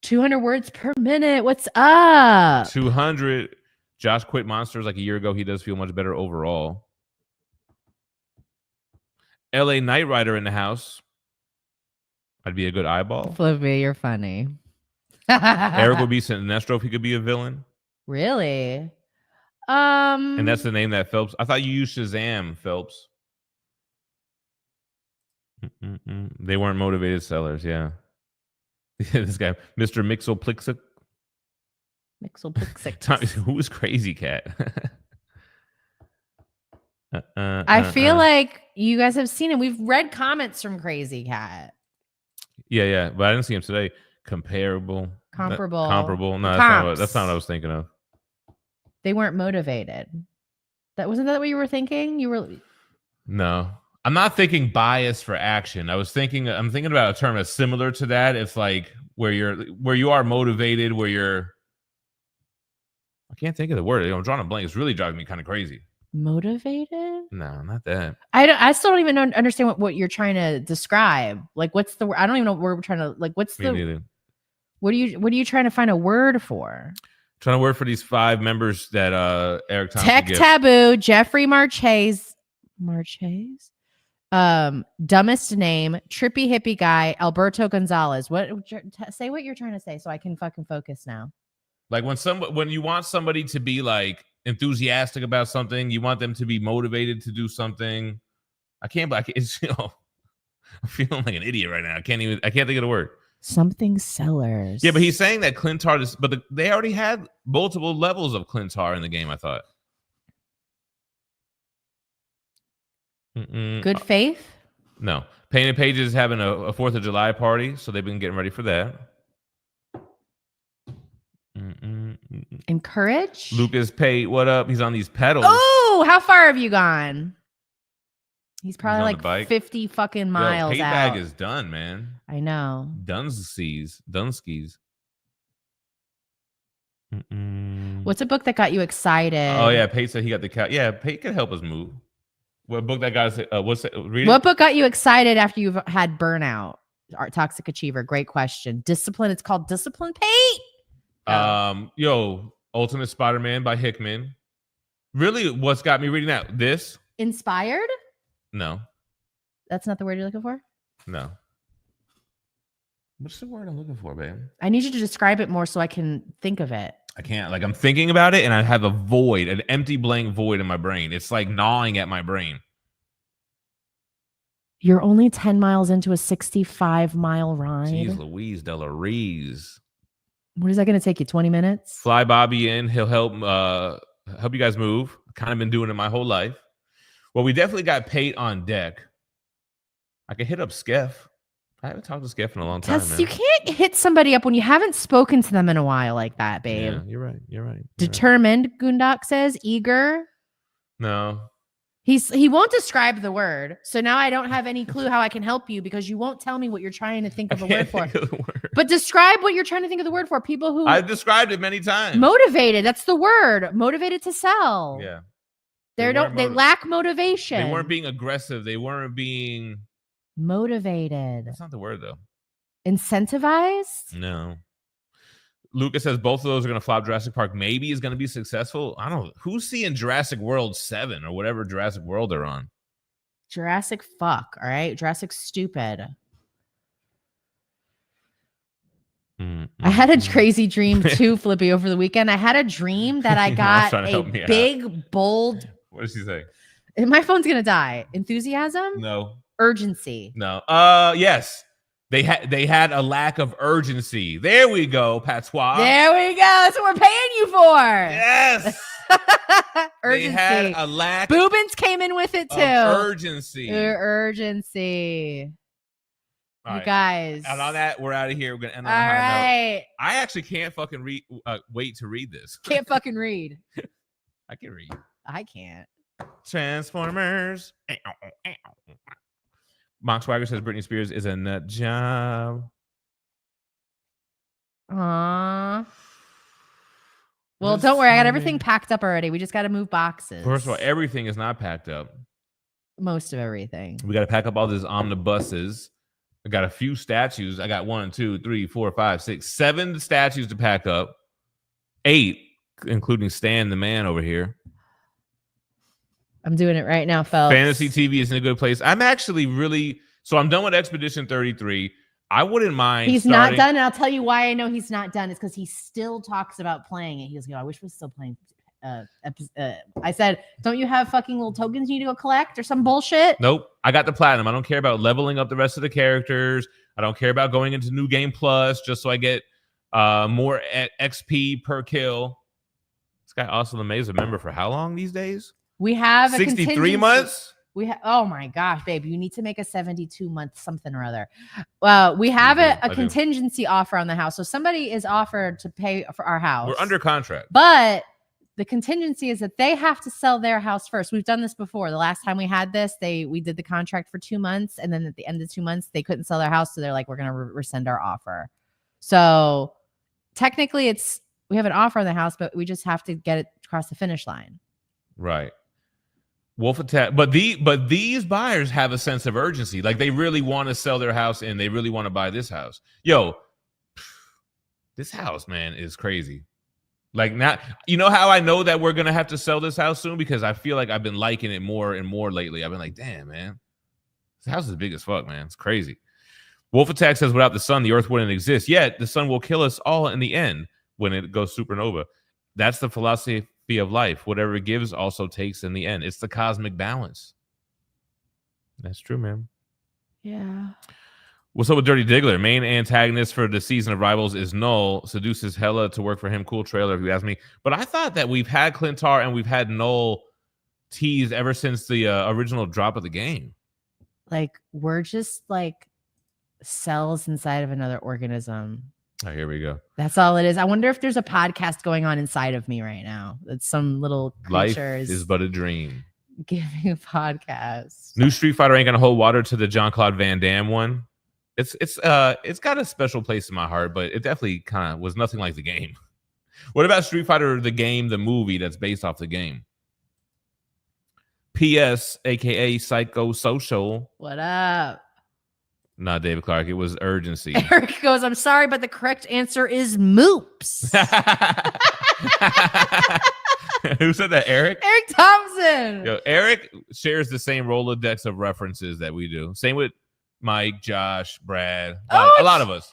200 words per minute. What's up? 200. Josh quit Monsters like a year ago. He does feel much better overall. LA Knight Rider in the house. I'd be a good eyeball. Flippy, you're funny. Eric would be Sinestro if he could be a villain. Really? And that's the name that Phelps. I thought you used Shazam, Phelps. They weren't motivated sellers, yeah. This guy, Mr. Mixelplixik. Mixelplixik. Who's Crazy Cat? I feel like you guys have seen him. We've read comments from Crazy Cat. Yeah, but I didn't see him today. Comparable. No, that's not what I was thinking of. They weren't motivated. Wasn't that what you were thinking? No. I'm not thinking bias for action. I'm thinking about a term that's similar to that. It's like where you are motivated, I can't think of the word. I'm drawing a blank. It's really driving me kind of crazy. Motivated? No, not that. I still don't even understand what you're trying to describe. Like, what's the word? I don't even know what we're trying to, like, what's Me neither. What are you trying to find a word for? Trying to word for these 5 members that Eric Thompson Tech gives. Taboo, Jeffrey Marchese, dumbest name, trippy hippie guy, Alberto Gonzalez. Say what you're trying to say so I can fucking focus now. Like when you want somebody to be like enthusiastic about something, you want them to be motivated to do something. It's, I'm feeling like an idiot right now. I can't think of the word. Something Sellers. Yeah, but he's saying that Clintar is, but they already had multiple levels of Clintar in the game, I thought. Good Faith? No. Painted Pages is having a 4th of July party, so they've been getting ready for that. Encourage? Lucas Pate, what up? He's on these pedals. Oh, how far have you gone? He's probably like 50 fucking miles Pate out. Bag is done, man. I know. Dunskies. What's a book that got you excited? Oh yeah, Pate said he got the cat. Yeah, Pate could help us move. What book that guy said? What book got you excited after you've had burnout? Toxic Achiever. Great question. Discipline. It's called Discipline, Pate. Ultimate Spider-Man by Hickman. Really, what's got me reading that? This? Inspired? No. That's not the word you're looking for? No. What's the word I'm looking for, babe? I need you to describe it more so I can think of it. I can't. Like, I'm thinking about it and I have a void, an empty blank void in my brain. It's like gnawing at my brain. You're only 10 miles into a 65-mile ride. Jeez Louise Delarice. What is that going to take you? 20 minutes? Fly Bobby in. He'll help you guys move. Kind of been doing it my whole life. Well, we definitely got Pate on deck. I could hit up Skeff. I haven't talked to Skeff in a long time, man. You can't hit somebody up when you haven't spoken to them in a while like that, babe. Yeah, you're right. Determined, Goondock says. Eager. No. He won't describe the word. So now I don't have any clue how I can help you because you won't tell me what you're trying to think of the word for. But describe what you're trying to think of the word for. People who I've described it many times. Motivated. That's the word. Motivated to sell. Yeah. They lack motivation. They weren't being aggressive. They weren't being motivated. That's not the word though. Incentivized? No. Lucas says both of those are going to flop. Jurassic Park maybe is going to be successful. I don't know. Who's seeing Jurassic World 7 or whatever Jurassic World they're on? Jurassic fuck. All right. Jurassic stupid. I had a crazy dream too, Flippy, over the weekend. I had a dream that I got a big, bold. What did she say? My phone's going to die. Enthusiasm? No. Urgency. No. Yes. They had a lack of urgency. There we go, Patois. There we go. That's what we're paying you for. Yes. Urgency. They had a lack. Boobins came in with it too. Urgency. Urgency. All you guys. And on that, we're out of here. We're gonna end on a high note. I actually can't fucking wait to read this. Can't fucking read. I can read. I can't. Transformers. Mock Swagger says Britney Spears is a nut job. Aww. Well, don't worry. I got everything packed up already. We just got to move boxes. First of all, everything is not packed up. Most of everything. We got to pack up all these omnibuses. I got a few statues. I got 1, 2, 3, 4, 5, 6, 7 statues to pack up. 8, including Stan the man over here. I'm doing it right now, fellas. Fantasy TV is in a good place. I'm actually so I'm done with Expedition 33. I wouldn't mind. He's not done, and I'll tell you why I know he's not done. It's because he still talks about playing it. He goes, I wish we were still playing I said, don't you have fucking little tokens you need to go collect or some bullshit? Nope. I got the platinum. I don't care about leveling up the rest of the characters. I don't care about going into New Game Plus just so I get more XP per kill. This guy also is a member for how long these days? We have 63 months. Oh my gosh, babe, you need to make a 72-month something or other. Well, we have a contingency offer on the house. So somebody is offered to pay for our house. We're under contract. But the contingency is that they have to sell their house first. We've done this before. The last time we had this, we did the contract for 2 months. And then at the end of 2 months, they couldn't sell their house. So they're like, we're going to rescind our offer. So technically we have an offer on the house, but we just have to get it across the finish line. Right. Wolf attack, but these buyers have a sense of urgency. Like they really want to sell their house and they really want to buy this house. Yo, this house, man, is crazy. Like now, you know how I know that we're gonna have to sell this house soon? Because I feel like I've been liking it more and more lately. I've been like, damn, man, this house is big as fuck, man. It's crazy. Wolf attack says, without the sun, the earth wouldn't exist. Yet the sun will kill us all in the end when it goes supernova. That's the philosophy of life. Whatever it gives also takes in the end. It's the cosmic balance. That's true, man. Yeah. What's up with Dirty Diggler? Main antagonist for the season of Rivals is Null. Seduces Hella to work for him. Cool trailer, if you ask me. But I thought that we've had Clintar and we've had Null teased ever since the original drop of the game. Like, we're just like cells inside of another organism. Oh, here we go. That's all it is. I wonder if there's a podcast going on inside of me right now. That's some little creatures. Life is but a dream. Giving a podcast. New Street Fighter ain't gonna hold water to the Jean-Claude Van Damme one. It's got a special place in my heart, but it definitely kind of was nothing like the game. What about Street Fighter the game, the movie that's based off the game? PS, aka Psychosocial. What up? Not David Clark. It was Urgency. Eric goes, I'm sorry, but the correct answer is Moops. Who said that? Eric? Eric Thompson. Yo, Eric shares the same Rolodex of references that we do. Same with Mike, Josh, Brad. A lot of us.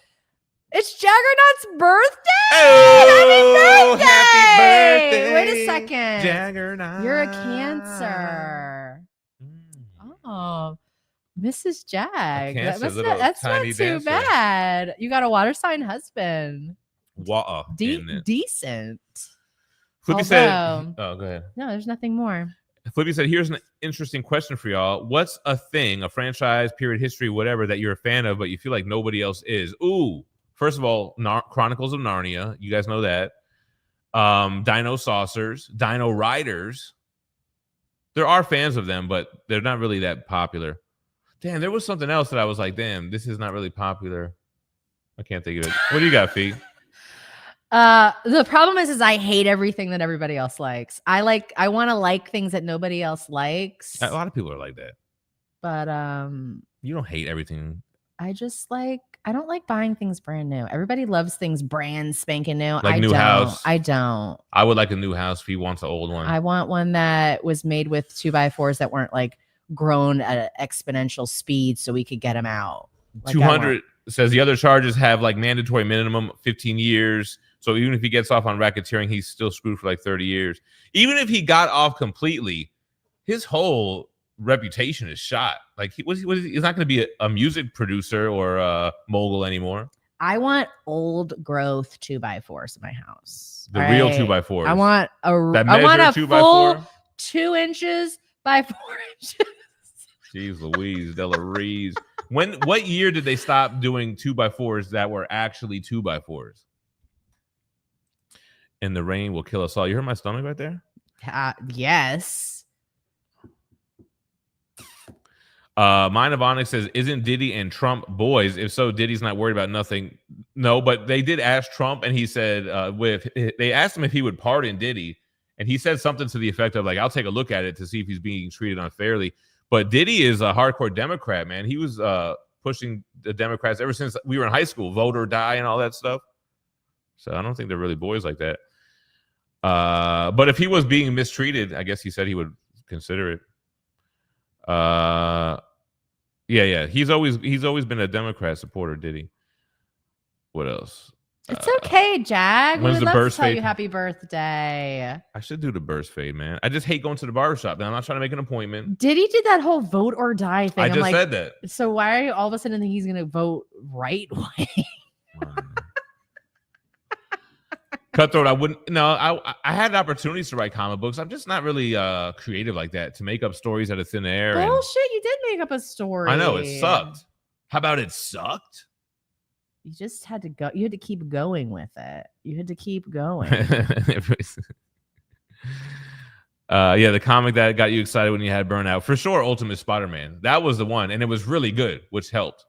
It's Juggernaut's birthday. Oh, happy birthday. Happy birthday. Wait a second. Juggernaut. You're a Cancer. Oh. Mrs. Jag. That's not too bad. You got a water sign husband. Decent. Flippy said, oh, go ahead. No, there's nothing more. Flippy said, here's an interesting question for y'all. What's a thing, a franchise, period, history, whatever, that you're a fan of, but you feel like nobody else is? Ooh, first of all, Chronicles of Narnia. You guys know that. Dino Saucers, Dino Riders. There are fans of them, but they're not really that popular. Damn, there was something else that I was like, damn, this is not really popular. I can't think of it. What do you got, Phie? The problem is I hate everything that everybody else likes. I want to like things that nobody else likes. A lot of people are like that. But you don't hate everything. I don't like buying things brand new. Everybody loves things brand spanking new. Like new house. I don't. I would like a new house. Phie wants an old one. I want one that was made with 2x4s that weren't like grown at an exponential speed so we could get them out. 200 says the other charges have like mandatory minimum 15 years. So even if he gets off on racketeering, he's still screwed for like 30 years. Even if he got off completely, his whole reputation is shot. Like he's not going to be a music producer or a mogul anymore. I want old growth 2x4s in my house. The real 2x4s. I want a full 2 inches by 4 inches. Jeez Louise, Della Reese. What year did they stop doing 2x4s that were actually 2x4s? And the rain will kill us all. You heard my stomach right there? Yes. Mind of Onyx says, isn't Diddy and Trump boys? If so, Diddy's not worried about nothing. No, but they did ask Trump, and he said, they asked him if he would pardon Diddy, and he said something to the effect of, like, I'll take a look at it to see if he's being treated unfairly. But Diddy is a hardcore Democrat, man. He was pushing the Democrats ever since we were in high school, vote or die and all that stuff. So I don't think they're really boys like that. But if he was being mistreated, I guess he said he would consider it. Yeah. He's always been a Democrat supporter, Diddy. What else? It's okay, Jag. We When's would the love to burst tell fade? you happy birthday. I should do the burst fade, man. I just hate going to the barbershop. Now I'm not trying to make an appointment. Diddy did that whole vote or die thing. I I'm just like, said that. so why are you all of a sudden think he's gonna vote right way? Cutthroat, I wouldn't. No, I had opportunities to write comic books. I'm just not really creative like that to make up stories out of thin air. Bullshit! You did make up a story. I know it sucked. How about it sucked? You just had to go. You had to keep going with it. You had to keep going. Yeah, the comic that got you excited when you had Burnout for sure. Ultimate Spider-Man. That was the one, and it was really good, which helped.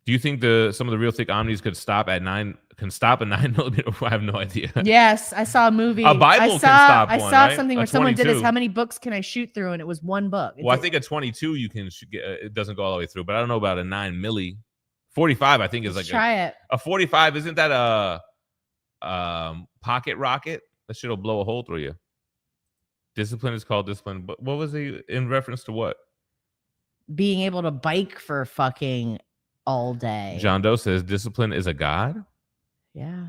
Do you think some of the real thick omnis could stop at 9mm? I have no idea. Yes, I saw a movie. A Bible can stop I one, saw right? something A where someone did 22. this. How many books can I shoot through? And it was one book. Well, I think at 22 you can get, it doesn't go all the way through, but I don't know about a 9mm. 45, I think is like try it. A 45. Isn't that a pocket rocket? That shit'll blow a hole through you. Discipline is called discipline. But what was he in reference to? What? Being able to bike for fucking all day. John Doe says discipline is a god. Yeah.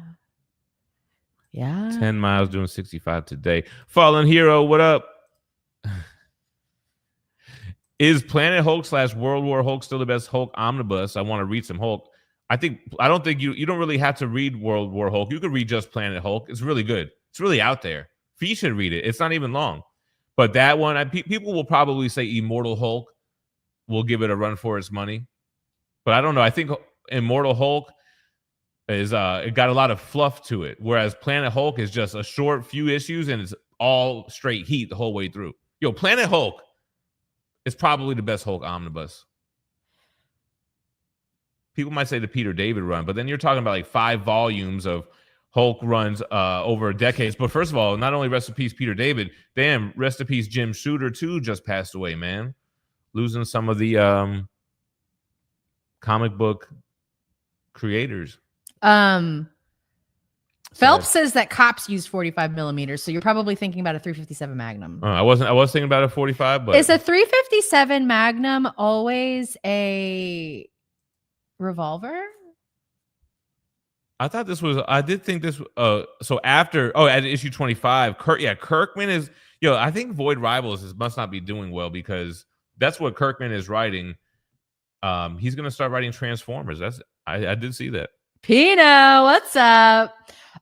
Yeah. 10 miles doing 65 today. Fallen Hero, what up? Is Planet Hulk / World War Hulk still the best Hulk omnibus? I want to read some Hulk. I don't think you don't really have to read World War Hulk. You could read just Planet Hulk. It's really good. It's really out there. Phie should read it. It's not even long. But that one, people will probably say Immortal Hulk will give it a run for its money. But I don't know. I think Immortal Hulk is it got a lot of fluff to it, whereas Planet Hulk is just a short few issues and it's all straight heat the whole way through. Yo, Planet Hulk is probably the best Hulk omnibus. People might say the Peter David run, but then you're talking about like 5 volumes of Hulk runs over decades. But first of all, not only rest in peace Peter David, damn, rest in peace Jim Shooter too just passed away, man. Losing some of the comic book creators. Phelps says that cops use 45mm, so you're probably thinking about a 357 Magnum. I was thinking about a 45, but is a 357 Magnum always a revolver? I thought this was. I did think this. So after at issue 25, Kirkman is. I think Void Rivals must not be doing well because that's what Kirkman is writing. He's gonna start writing Transformers. I did see that. Pino, what's up?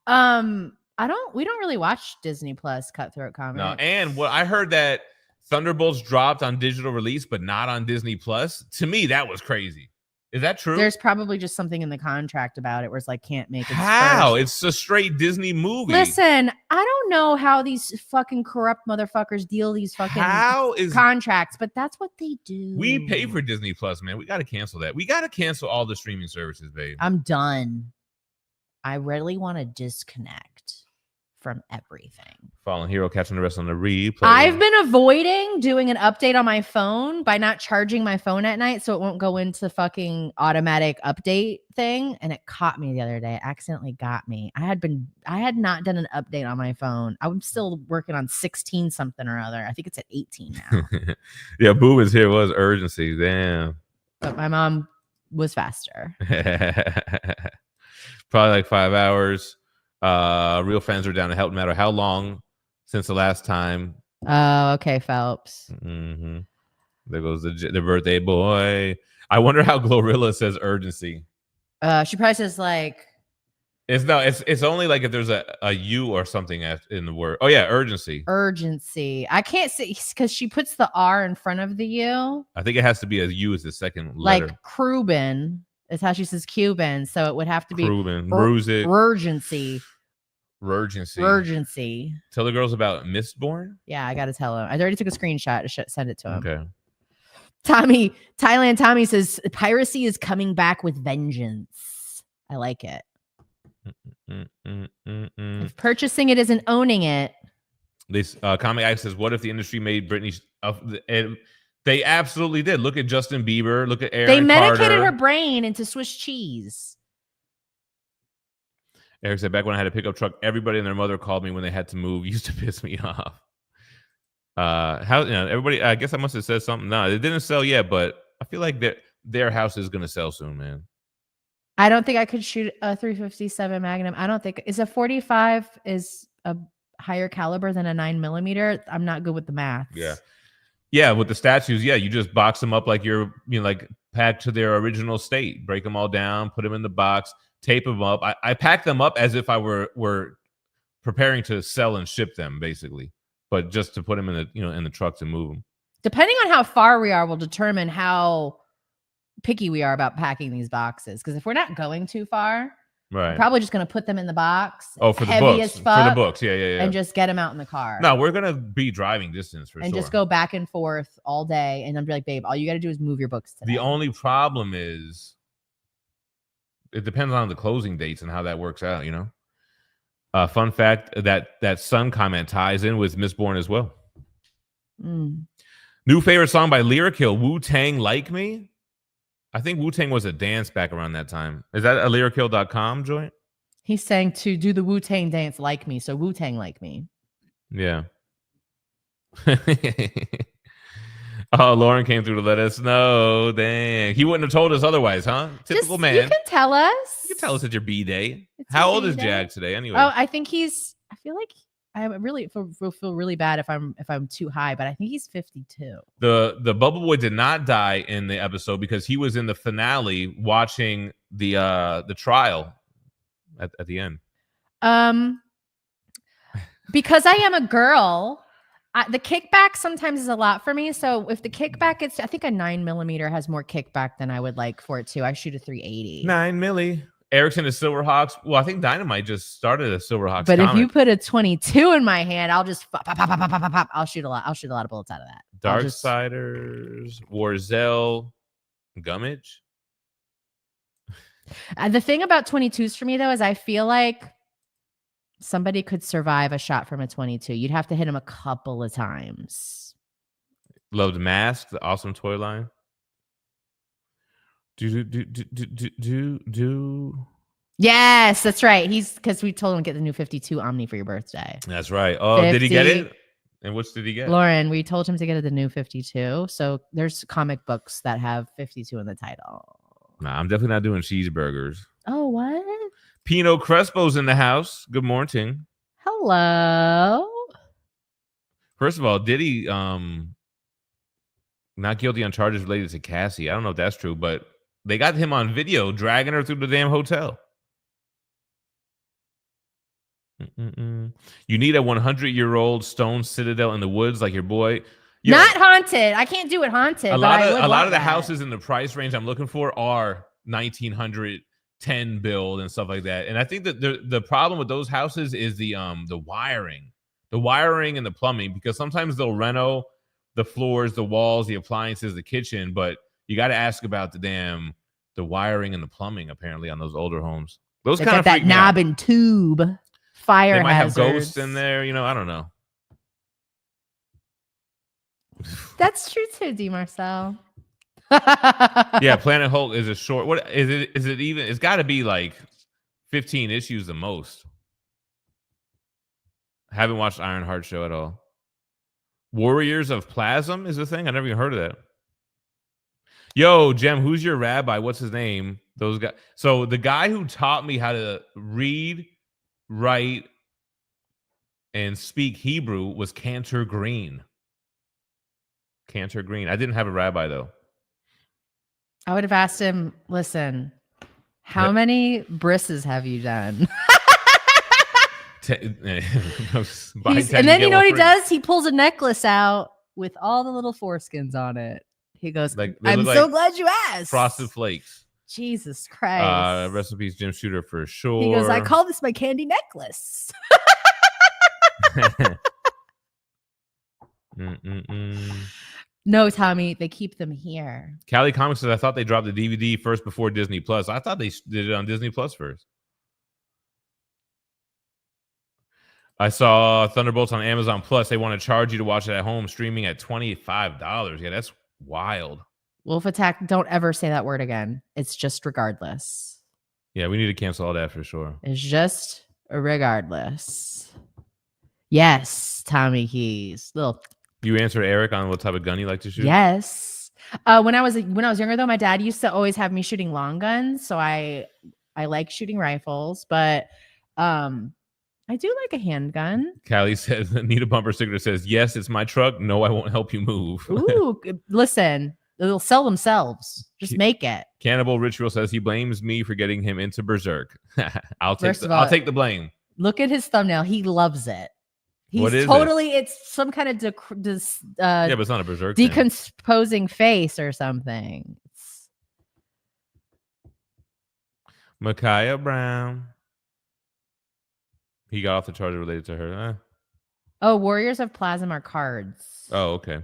We don't really watch Disney Plus Cutthroat Comics. No, and what I heard that Thunderbolts dropped on digital release, but not on Disney Plus. To me, that was crazy. Is that true? There's probably just something in the contract about it where it's like can't make it. How? It's a straight Disney movie. Listen, I don't know how these fucking corrupt motherfuckers deal these fucking contracts, but that's what they do. We pay for Disney Plus, man. We got to cancel that. We got to cancel all the streaming services, babe. I'm done. I really want to disconnect from everything. Fallen Hero catching the rest on the replay. I've been avoiding doing an update on my phone by not charging my phone at night so it won't go into fucking automatic update thing. And it caught me the other day. It accidentally got me. I had not done an update on my phone. I'm still working on 16 something or other. I think it's at 18 now. Yeah, Boo is here. Was urgency. Damn. But my mom was faster. Probably like 5 hours. Real fans are down to help no matter how long since the last time. Oh, okay, Phelps. Mm-hmm. There goes the birthday boy. I wonder how Glorilla says urgency. She probably says like it's only like if there's a U or something in the word. Oh yeah, urgency. Urgency. I can't see because she puts the R in front of the U. I think it has to be a U as the second letter. Like Cuban is how she says Cuban, so it would have to be Cuban. Urgency. Urgency. Tell the girls about Mistborn. Yeah, I gotta tell him. I already took a screenshot to send it to him. Okay. Thailand Tommy says piracy is coming back with vengeance. I like it. If purchasing it isn't owning it. This Comic Eye says, "What if the industry made Britney?" And they absolutely did. Look at Justin Bieber. Look at Aaron. They medicated Carter. her brain into Swiss cheese. Eric said, "Back when I had a pickup truck, everybody and their mother called me when they had to move. Used to piss me off." Everybody. I guess I must have said something. No, it didn't sell yet, but I feel like their house is gonna sell soon, man. I don't think I could shoot a 357 Magnum. I don't think is a 45 is a higher caliber than a 9mm. I'm not good with the math. Yeah, with the statues, you just box them up like you're, like packed to their original state. Break them all down, put them in the box, tape them up. I pack them up as if I were preparing to sell and ship them, basically, but just to put them in the in the trucks and move them. Depending on how far we are, will determine how picky we are about packing these boxes. Because if we're not going too far, we're probably just going to put them in the box. Oh, for the books. For the books, yeah. And just get them out in the car. No, we're going to be driving distance for sure. And just go back and forth all day. And I'm like, babe, all you got to do is move your books today. The only problem is it depends on the closing dates and how that works out, Fun fact, that Sun comment ties in with Miss Bourne as well. New favorite song by Lyric Hill, Wu-Tang Like Me? I think Wu-Tang was a dance back around that time. Is that a lyrichill.com joint? He's saying to do the Wu-Tang dance like me. So Wu-Tang like me. Yeah. Oh, Lauren came through to let us know. Dang. He wouldn't have told us otherwise, huh? Typical man. You can tell us. You can tell us it's your B-day. How old is Jag today anyway? Oh, I think I feel like I really feel really bad if I'm too high, but I think he's 52. The Bubble Boy did not die in the episode because he was in the finale watching the trial at the end. Because I am a girl, the kickback sometimes is a lot for me. So if the kickback is, I think a 9mm has more kickback than I would like for it to. I shoot a 380. 9mm. Erickson is Silverhawks. Well, I think Dynamite just started a Silverhawks. But if you put a 22 in my hand, I'll just pop, pop, pop, pop, pop, pop. I'll shoot a lot of bullets out of that. Darksiders, Warzel, Gummidge. The thing about 22s for me though is I feel like somebody could survive a shot from a 22. You'd have to hit him a couple of times. Loved Mask, the awesome toy line. Do. Yes, that's right. Because we told him to get the new 52 Omni for your birthday. That's right. Oh, 50. Did he get it? And which did he get? Lauren, we told him to get the new 52. So there's comic books that have 52 in the title. Nah, I'm definitely not doing cheeseburgers. Oh, what? Pino Crespo's in the house. Good morning. Hello. First of all, did he not guilty on charges related to Cassie? I don't know if that's true, but they got him on video dragging her through the damn hotel. You need a 100-year-old stone citadel in the woods like your boy. Yo, not haunted. I can't do it haunted. A lot of the houses in the price range I'm looking for are 1910 build and stuff like that. And I think that the problem with those houses is the wiring and the plumbing, because sometimes they'll reno the floors, the walls, the appliances, the kitchen, but you got to ask about the wiring and the plumbing apparently on those older homes. Those kind of that knob and tube fire they might hazards. Have ghosts in there, I don't know. That's true too, D. Marcel. Yeah, Planet Hulk is a short. What is it? Is it even? It's got to be like 15 issues the most. Haven't watched Ironheart show at all. Warriors of Plasm is the thing. I never even heard of that. Yo, Gem, who's your rabbi? What's his name? Those guys. So the guy who taught me how to read, write, and speak Hebrew was Cantor Green. Cantor Green. I didn't have a rabbi though. I would have asked him, listen, how many brisses have you done? And then you know what he does? He pulls a necklace out with all the little foreskins on it. He goes, I'm so glad you asked. Frosted Flakes. Jesus Christ. Rest in peace, Jim Shooter, for sure. He goes, I call this my candy necklace. No, Tommy, they keep them here. Cali Comics says, I thought they dropped the DVD first before Disney Plus. I thought they did it on Disney Plus first. I saw Thunderbolts on Amazon Plus. They want to charge you to watch it at home, streaming at $25. Yeah, that's wild. Wolf Attack, don't ever say that word again. It's just regardless. Yeah, we need to cancel all that for sure. It's just regardless. Yes, Tommy Keys. You answered Eric on what type of gun you like to shoot? Yes. When I was younger though, my dad used to always have me shooting long guns, so I like shooting rifles, but I do like a handgun. Callie says, Need a bumper sticker says, yes, it's my truck. No, I won't help you move. Ooh, listen, they'll sell themselves. Just make it. Cannibal Ritual says he blames me for getting him into Berserk. I'll take the blame. Look at his thumbnail. He loves it. He's it's some kind of yeah, but it's not a Berserk decomposing face or something. Micaiah Brown. He got off the charger related to her. Oh, Warriors of Plasm are cards. Oh, okay.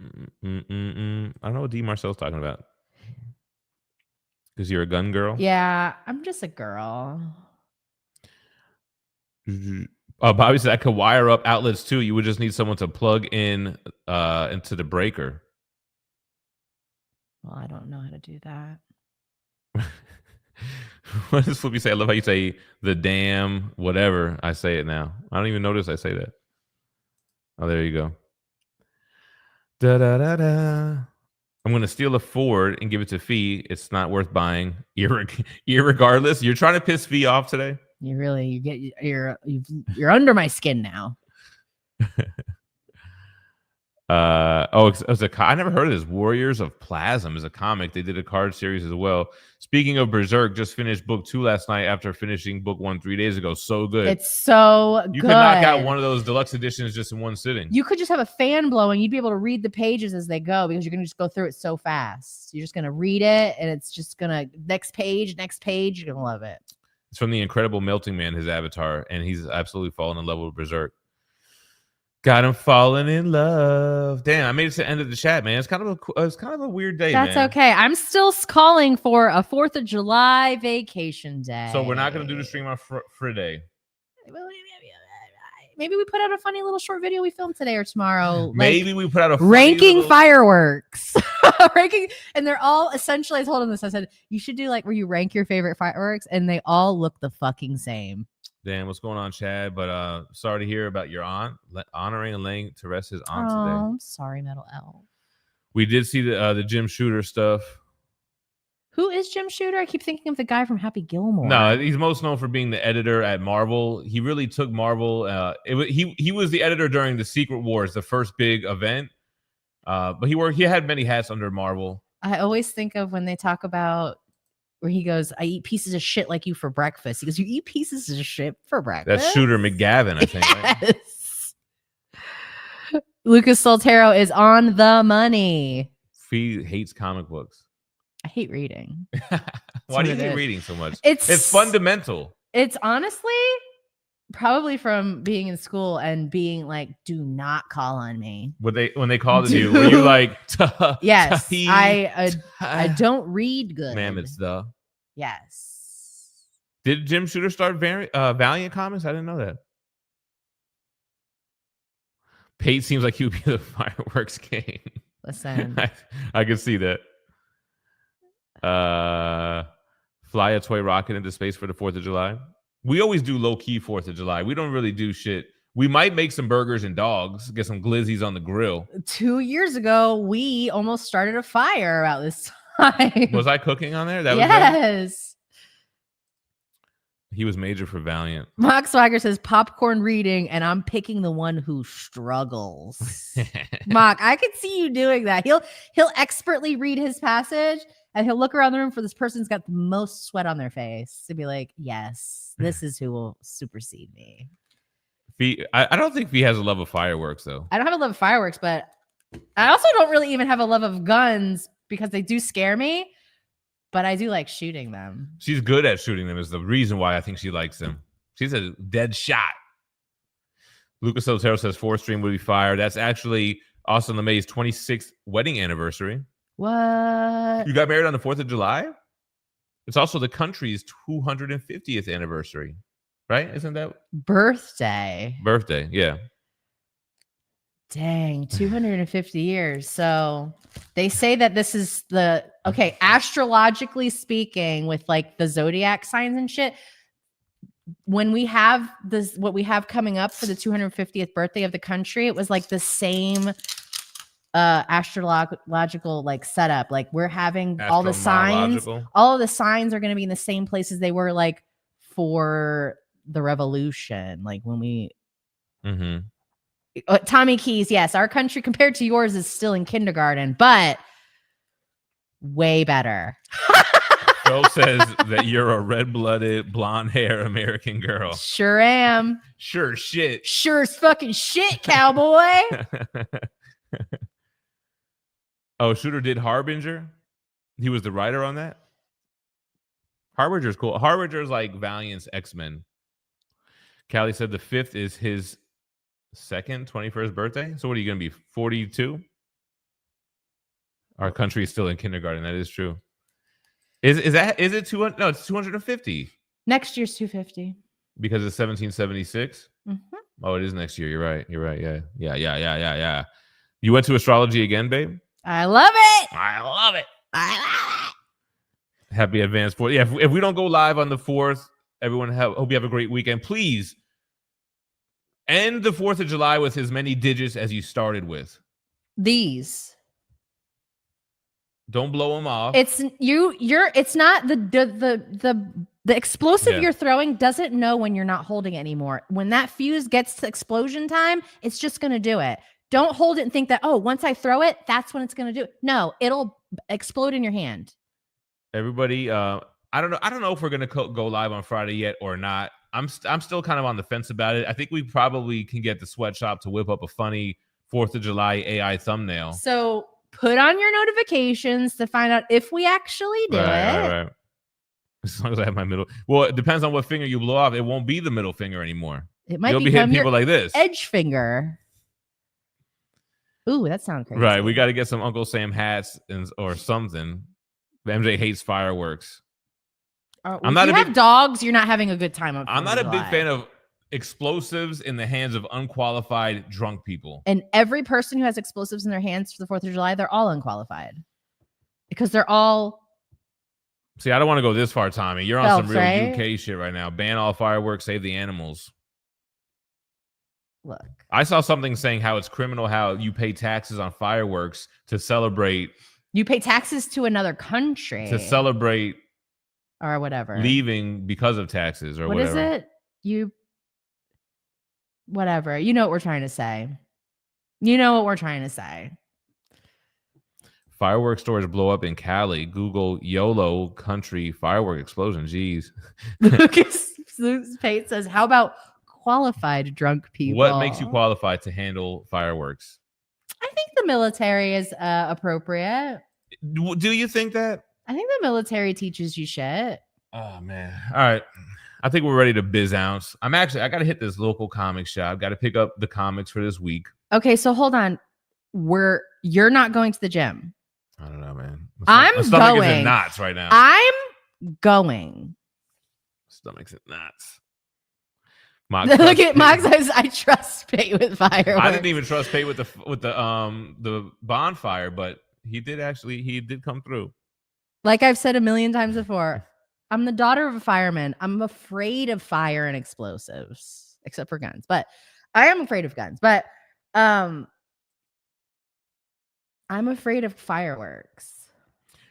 I don't know what D. Marcel's talking about. Because you're a gun girl? Yeah, I'm just a girl. Bobby said I could wire up outlets too. You would just need someone to plug in into the breaker. Well, I don't know how to do that. What does Flippy say? I love how you say the damn whatever. I say it now. I don't even notice I say that. Oh, there you go. Da da da da. I'm gonna steal a Ford and give it to Phie. It's not worth buying. Irregardless, you're trying to piss Phie off today. You're under my skin now. I never heard of this. Warriors of Plasm is a comic. They did a card series as well. Speaking of Berserk, just finished book 2 last night after finishing book 1 3 days ago. So good. It's so good. You could knock out one of those deluxe editions just in one sitting. You could just have a fan blowing. You'd be able to read the pages as they go because you're going to just go through it so fast. You're just going to read it and it's just going to next page. You're going to love it. It's from the Incredible Melting Man, his avatar, and he's absolutely fallen in love with Berserk. Got him falling in love. Damn, I made it to the end of the chat, man. It's kind of a weird day. That's okay. I'm still calling for a 4th of July vacation day. So we're not going to do the stream on Friday. Maybe we put out a funny little short video we filmed today or tomorrow. Maybe we put out a ranking fireworks. Ranking, and they're all essentially. I told them this. I said you should do like where you rank your favorite fireworks, and they all look the fucking same. Damn, what's going on, Chad? But sorry to hear about your aunt honoring and laying to rest his aunt today. I'm sorry, Metal Elf. We did see the Jim Shooter stuff. Who is Jim Shooter? I keep thinking of the guy from Happy Gilmore. No, he's most known for being the editor at Marvel. He really took Marvel. He was the editor during the Secret Wars, the first big event. But he had many hats under Marvel. I always think of when they talk about where he goes, I eat pieces of shit like you for breakfast. He goes, you eat pieces of shit for breakfast? That's Shooter McGavin, I think. Yes. Right? Lucas Soltero is on the money. He hates comic books. I hate reading. Why do you hate reading so much? It's fundamental. It's honestly probably from being in school and being like, do not call on me. When they called you, were you like, yes, I don't read good. Ma'am, it's the. Yes. Did Jim Shooter start Valiant Comics? I didn't know that. Pate seems like he would be the fireworks king. Listen. I can see that. Fly a toy rocket into space for the 4th of July. We always do low-key 4th of July. We don't really do shit. We might make some burgers and dogs, get some glizzies on the grill. 2 years ago, we almost started a fire about this time. Was I cooking on there? That yes. He was major for Valiant. Mock Swagger says popcorn reading, and I'm picking the one who struggles. Mock, I could see you doing that. He'll expertly read his passage, and he'll look around the room for this person's got the most sweat on their face to be like, yes, this is who will supersede me. I don't think Phie has a love of fireworks, though. I don't have a love of fireworks, but I also don't really even have a love of guns because they do scare me. But I do like shooting them. She's good at shooting them is the reason why I think she likes them. She's a dead shot. Lucas Otero says 4th stream would be fire. That's actually Austin LeMay's 26th wedding anniversary. What? You got married on the 4th of July? It's also the country's 250th anniversary, right? Isn't that? Birthday, yeah. Dang, 250 years. So they say that this is astrologically speaking, with like the zodiac signs and shit, when we have this, what we have coming up for the 250th birthday of the country, it was like the same astrological like setup. Like we're having all the signs are going to be in the same places they were like for the revolution. Like when we Tommy Keys, yes, our country compared to yours is still in kindergarten, but way better. Phil says that you're a red-blooded, blonde-hair American girl. Sure am. Sure shit. Sure as fucking shit, cowboy. Oh, Shooter did Harbinger. He was the writer on that. Harbinger's cool. Harbinger's like Valiant's X-Men. Callie said the 5th is his 21st birthday. So what are you going to be, 42? Our country is still in kindergarten. That is true. Is it 200? No, it's 250. Next year's 250. Because it's 1776? Mm-hmm. Oh, it is next year. You're right. You're right. Yeah. You went to astrology again, babe? I love it. I love it. Happy advance 4th. Yeah, if we don't go live on the 4th, everyone hope you have a great weekend. Please end the 4th of July with as many digits as you started with. These. Don't blow them off. It's it's not the explosive you're throwing doesn't know when you're not holding it anymore. When that fuse gets to explosion time, it's just going to do it. Don't hold it and think that, oh, once I throw it, that's when it's going to do it. No, it'll explode in your hand. Everybody, I don't know if we're going to go live on Friday yet or not. I'm still kind of on the fence about it. I think we probably can get the sweatshop to whip up a funny 4th of July AI thumbnail. So put on your notifications to find out if we actually do it. Right. As long as I have my middle. Well, it depends on what finger you blow off. It won't be the middle finger anymore. It might You'll be hitting people like this. Edge finger. Ooh, that sounds crazy. Right. We got to get some Uncle Sam hats or something. MJ hates fireworks. I'm not. If you have dogs, you're not having a good time. I'm not a big fan of explosives in the hands of unqualified drunk people. And every person who has explosives in their hands for the 4th of July, they're all unqualified because they're all. See, I don't want to go this far, Tommy. You're on some real UK shit right now. Ban all fireworks, save the animals. Look, I saw something saying how it's criminal how you pay taxes on fireworks to celebrate. You pay taxes to another country to celebrate or whatever. Leaving because of taxes or whatever. What is it? Whatever. You know what we're trying to say. Fireworks stores blow up in Cali. Google YOLO country firework explosion. Jeez. Lucas Pate says, how about qualified drunk people? What makes you qualified to handle fireworks? I think the military is appropriate. Do you think that? I think the military teaches you shit. Oh, man. All right. I think we're ready to biz ounce. I got to hit this local comic shop. Got to pick up the comics for this week. Okay, so hold on. You're not going to the gym. I don't know, man. I'm going. Is in knots right now. I'm going. Stomach's in knots. Look at Mox says, I trust Pate with fireworks. I didn't even trust Pate with the bonfire, but he did come through. Like I've said a million times before, I'm the daughter of a fireman. I'm afraid of fire and explosives, except for guns. But I am afraid of guns. But I'm afraid of fireworks.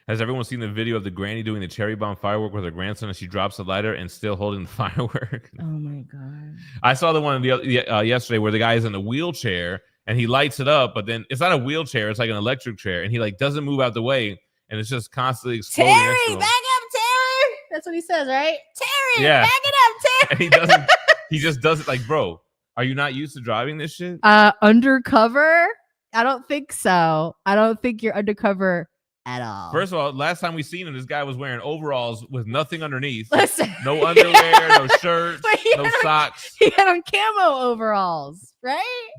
Has everyone seen the video of the granny doing the cherry bomb firework with her grandson and she drops the lighter and still holding the firework? Oh my God. I saw the one yesterday where the guy is in a wheelchair and he lights it up, but then it's not a wheelchair, it's like an electric chair, and he like doesn't move out the way and it's just constantly exploding. Terry, back up, Terry. That's what he says, right? Terry, yeah. Back it up, Terry. And he just does it like, bro, are you not used to driving this shit? Undercover? I don't think so. I don't think you're undercover at all. First of all, last time we seen him, this guy was wearing overalls with nothing underneath. Listen, no underwear, no shirts, no socks. He had on camo overalls, right?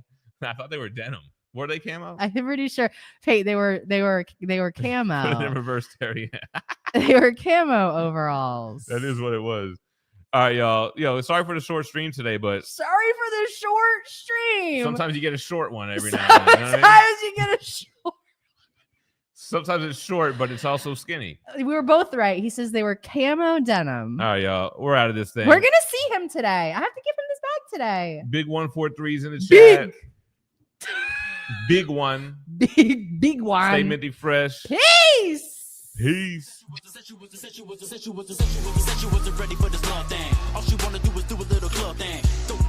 I thought they were denim. Were they camo? I'm pretty sure. Hey, they were camo. Put it in reverse, Terry. They were camo overalls. That is what it was. All right, y'all. Yo, sorry for the short stream today, but sorry for the short stream. Sometimes you get a short one every now and then. Sometimes you get a short. Sometimes it's short, but it's also skinny. We were both right. He says they were camo denim. All right, y'all. We're out of this thing. We're gonna see him today. I have to give him this bag today. Big 143's in the chat. Big one. Big one. Stay minty fresh. Peace. Peace. Said you wasn't ready for this love thing. All she wanna do is do a little club thing. Don't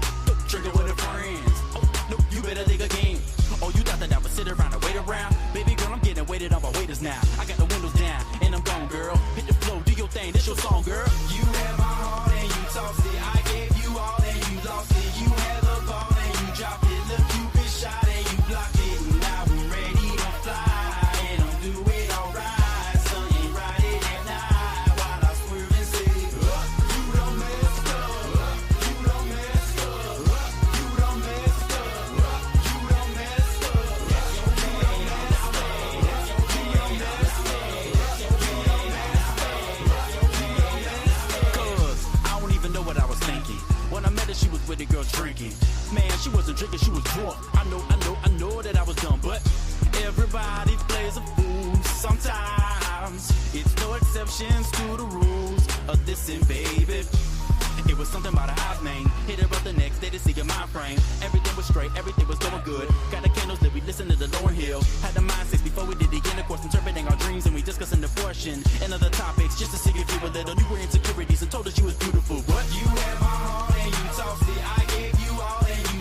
trigger with her friends. Oh, no, you better think again. Oh, you thought that I would sit around and wait around? Baby girl, I'm getting waited on by waiters now. I got the windows down and I'm gone, girl. Hit the flow, do your thing, this your song, girl. You have my heart and you tossed it. I gave you all and you lost it. You had the ball and you dropped it. Look, you been shot and you blocked it. Now I'm ready to fly and I'm doing alright. Sun ain't riding at night while I swerve and say, you done messed up. You done messed up. You done messed up. You done messed up. Cause I don't even know what I was thinking. When I met her, she was with the girl drinking. Man, she wasn't drinking, she was drunk. I know that I was dumb, but everybody plays a fool sometimes. It's no exceptions to the rules of this, and baby, it was something about her eyes, man. Hit her up the next day to see her mind frame. Everything was straight, everything was going good. Got the candles that we listened to the Lauren Hill. Had the mindsets before we did the intercourse, interpreting our dreams, and we discussing the portion and other topics just to see if you were little. You were insecurities and told us you was beautiful, but you had my heart and you tossed it. I gave you all and you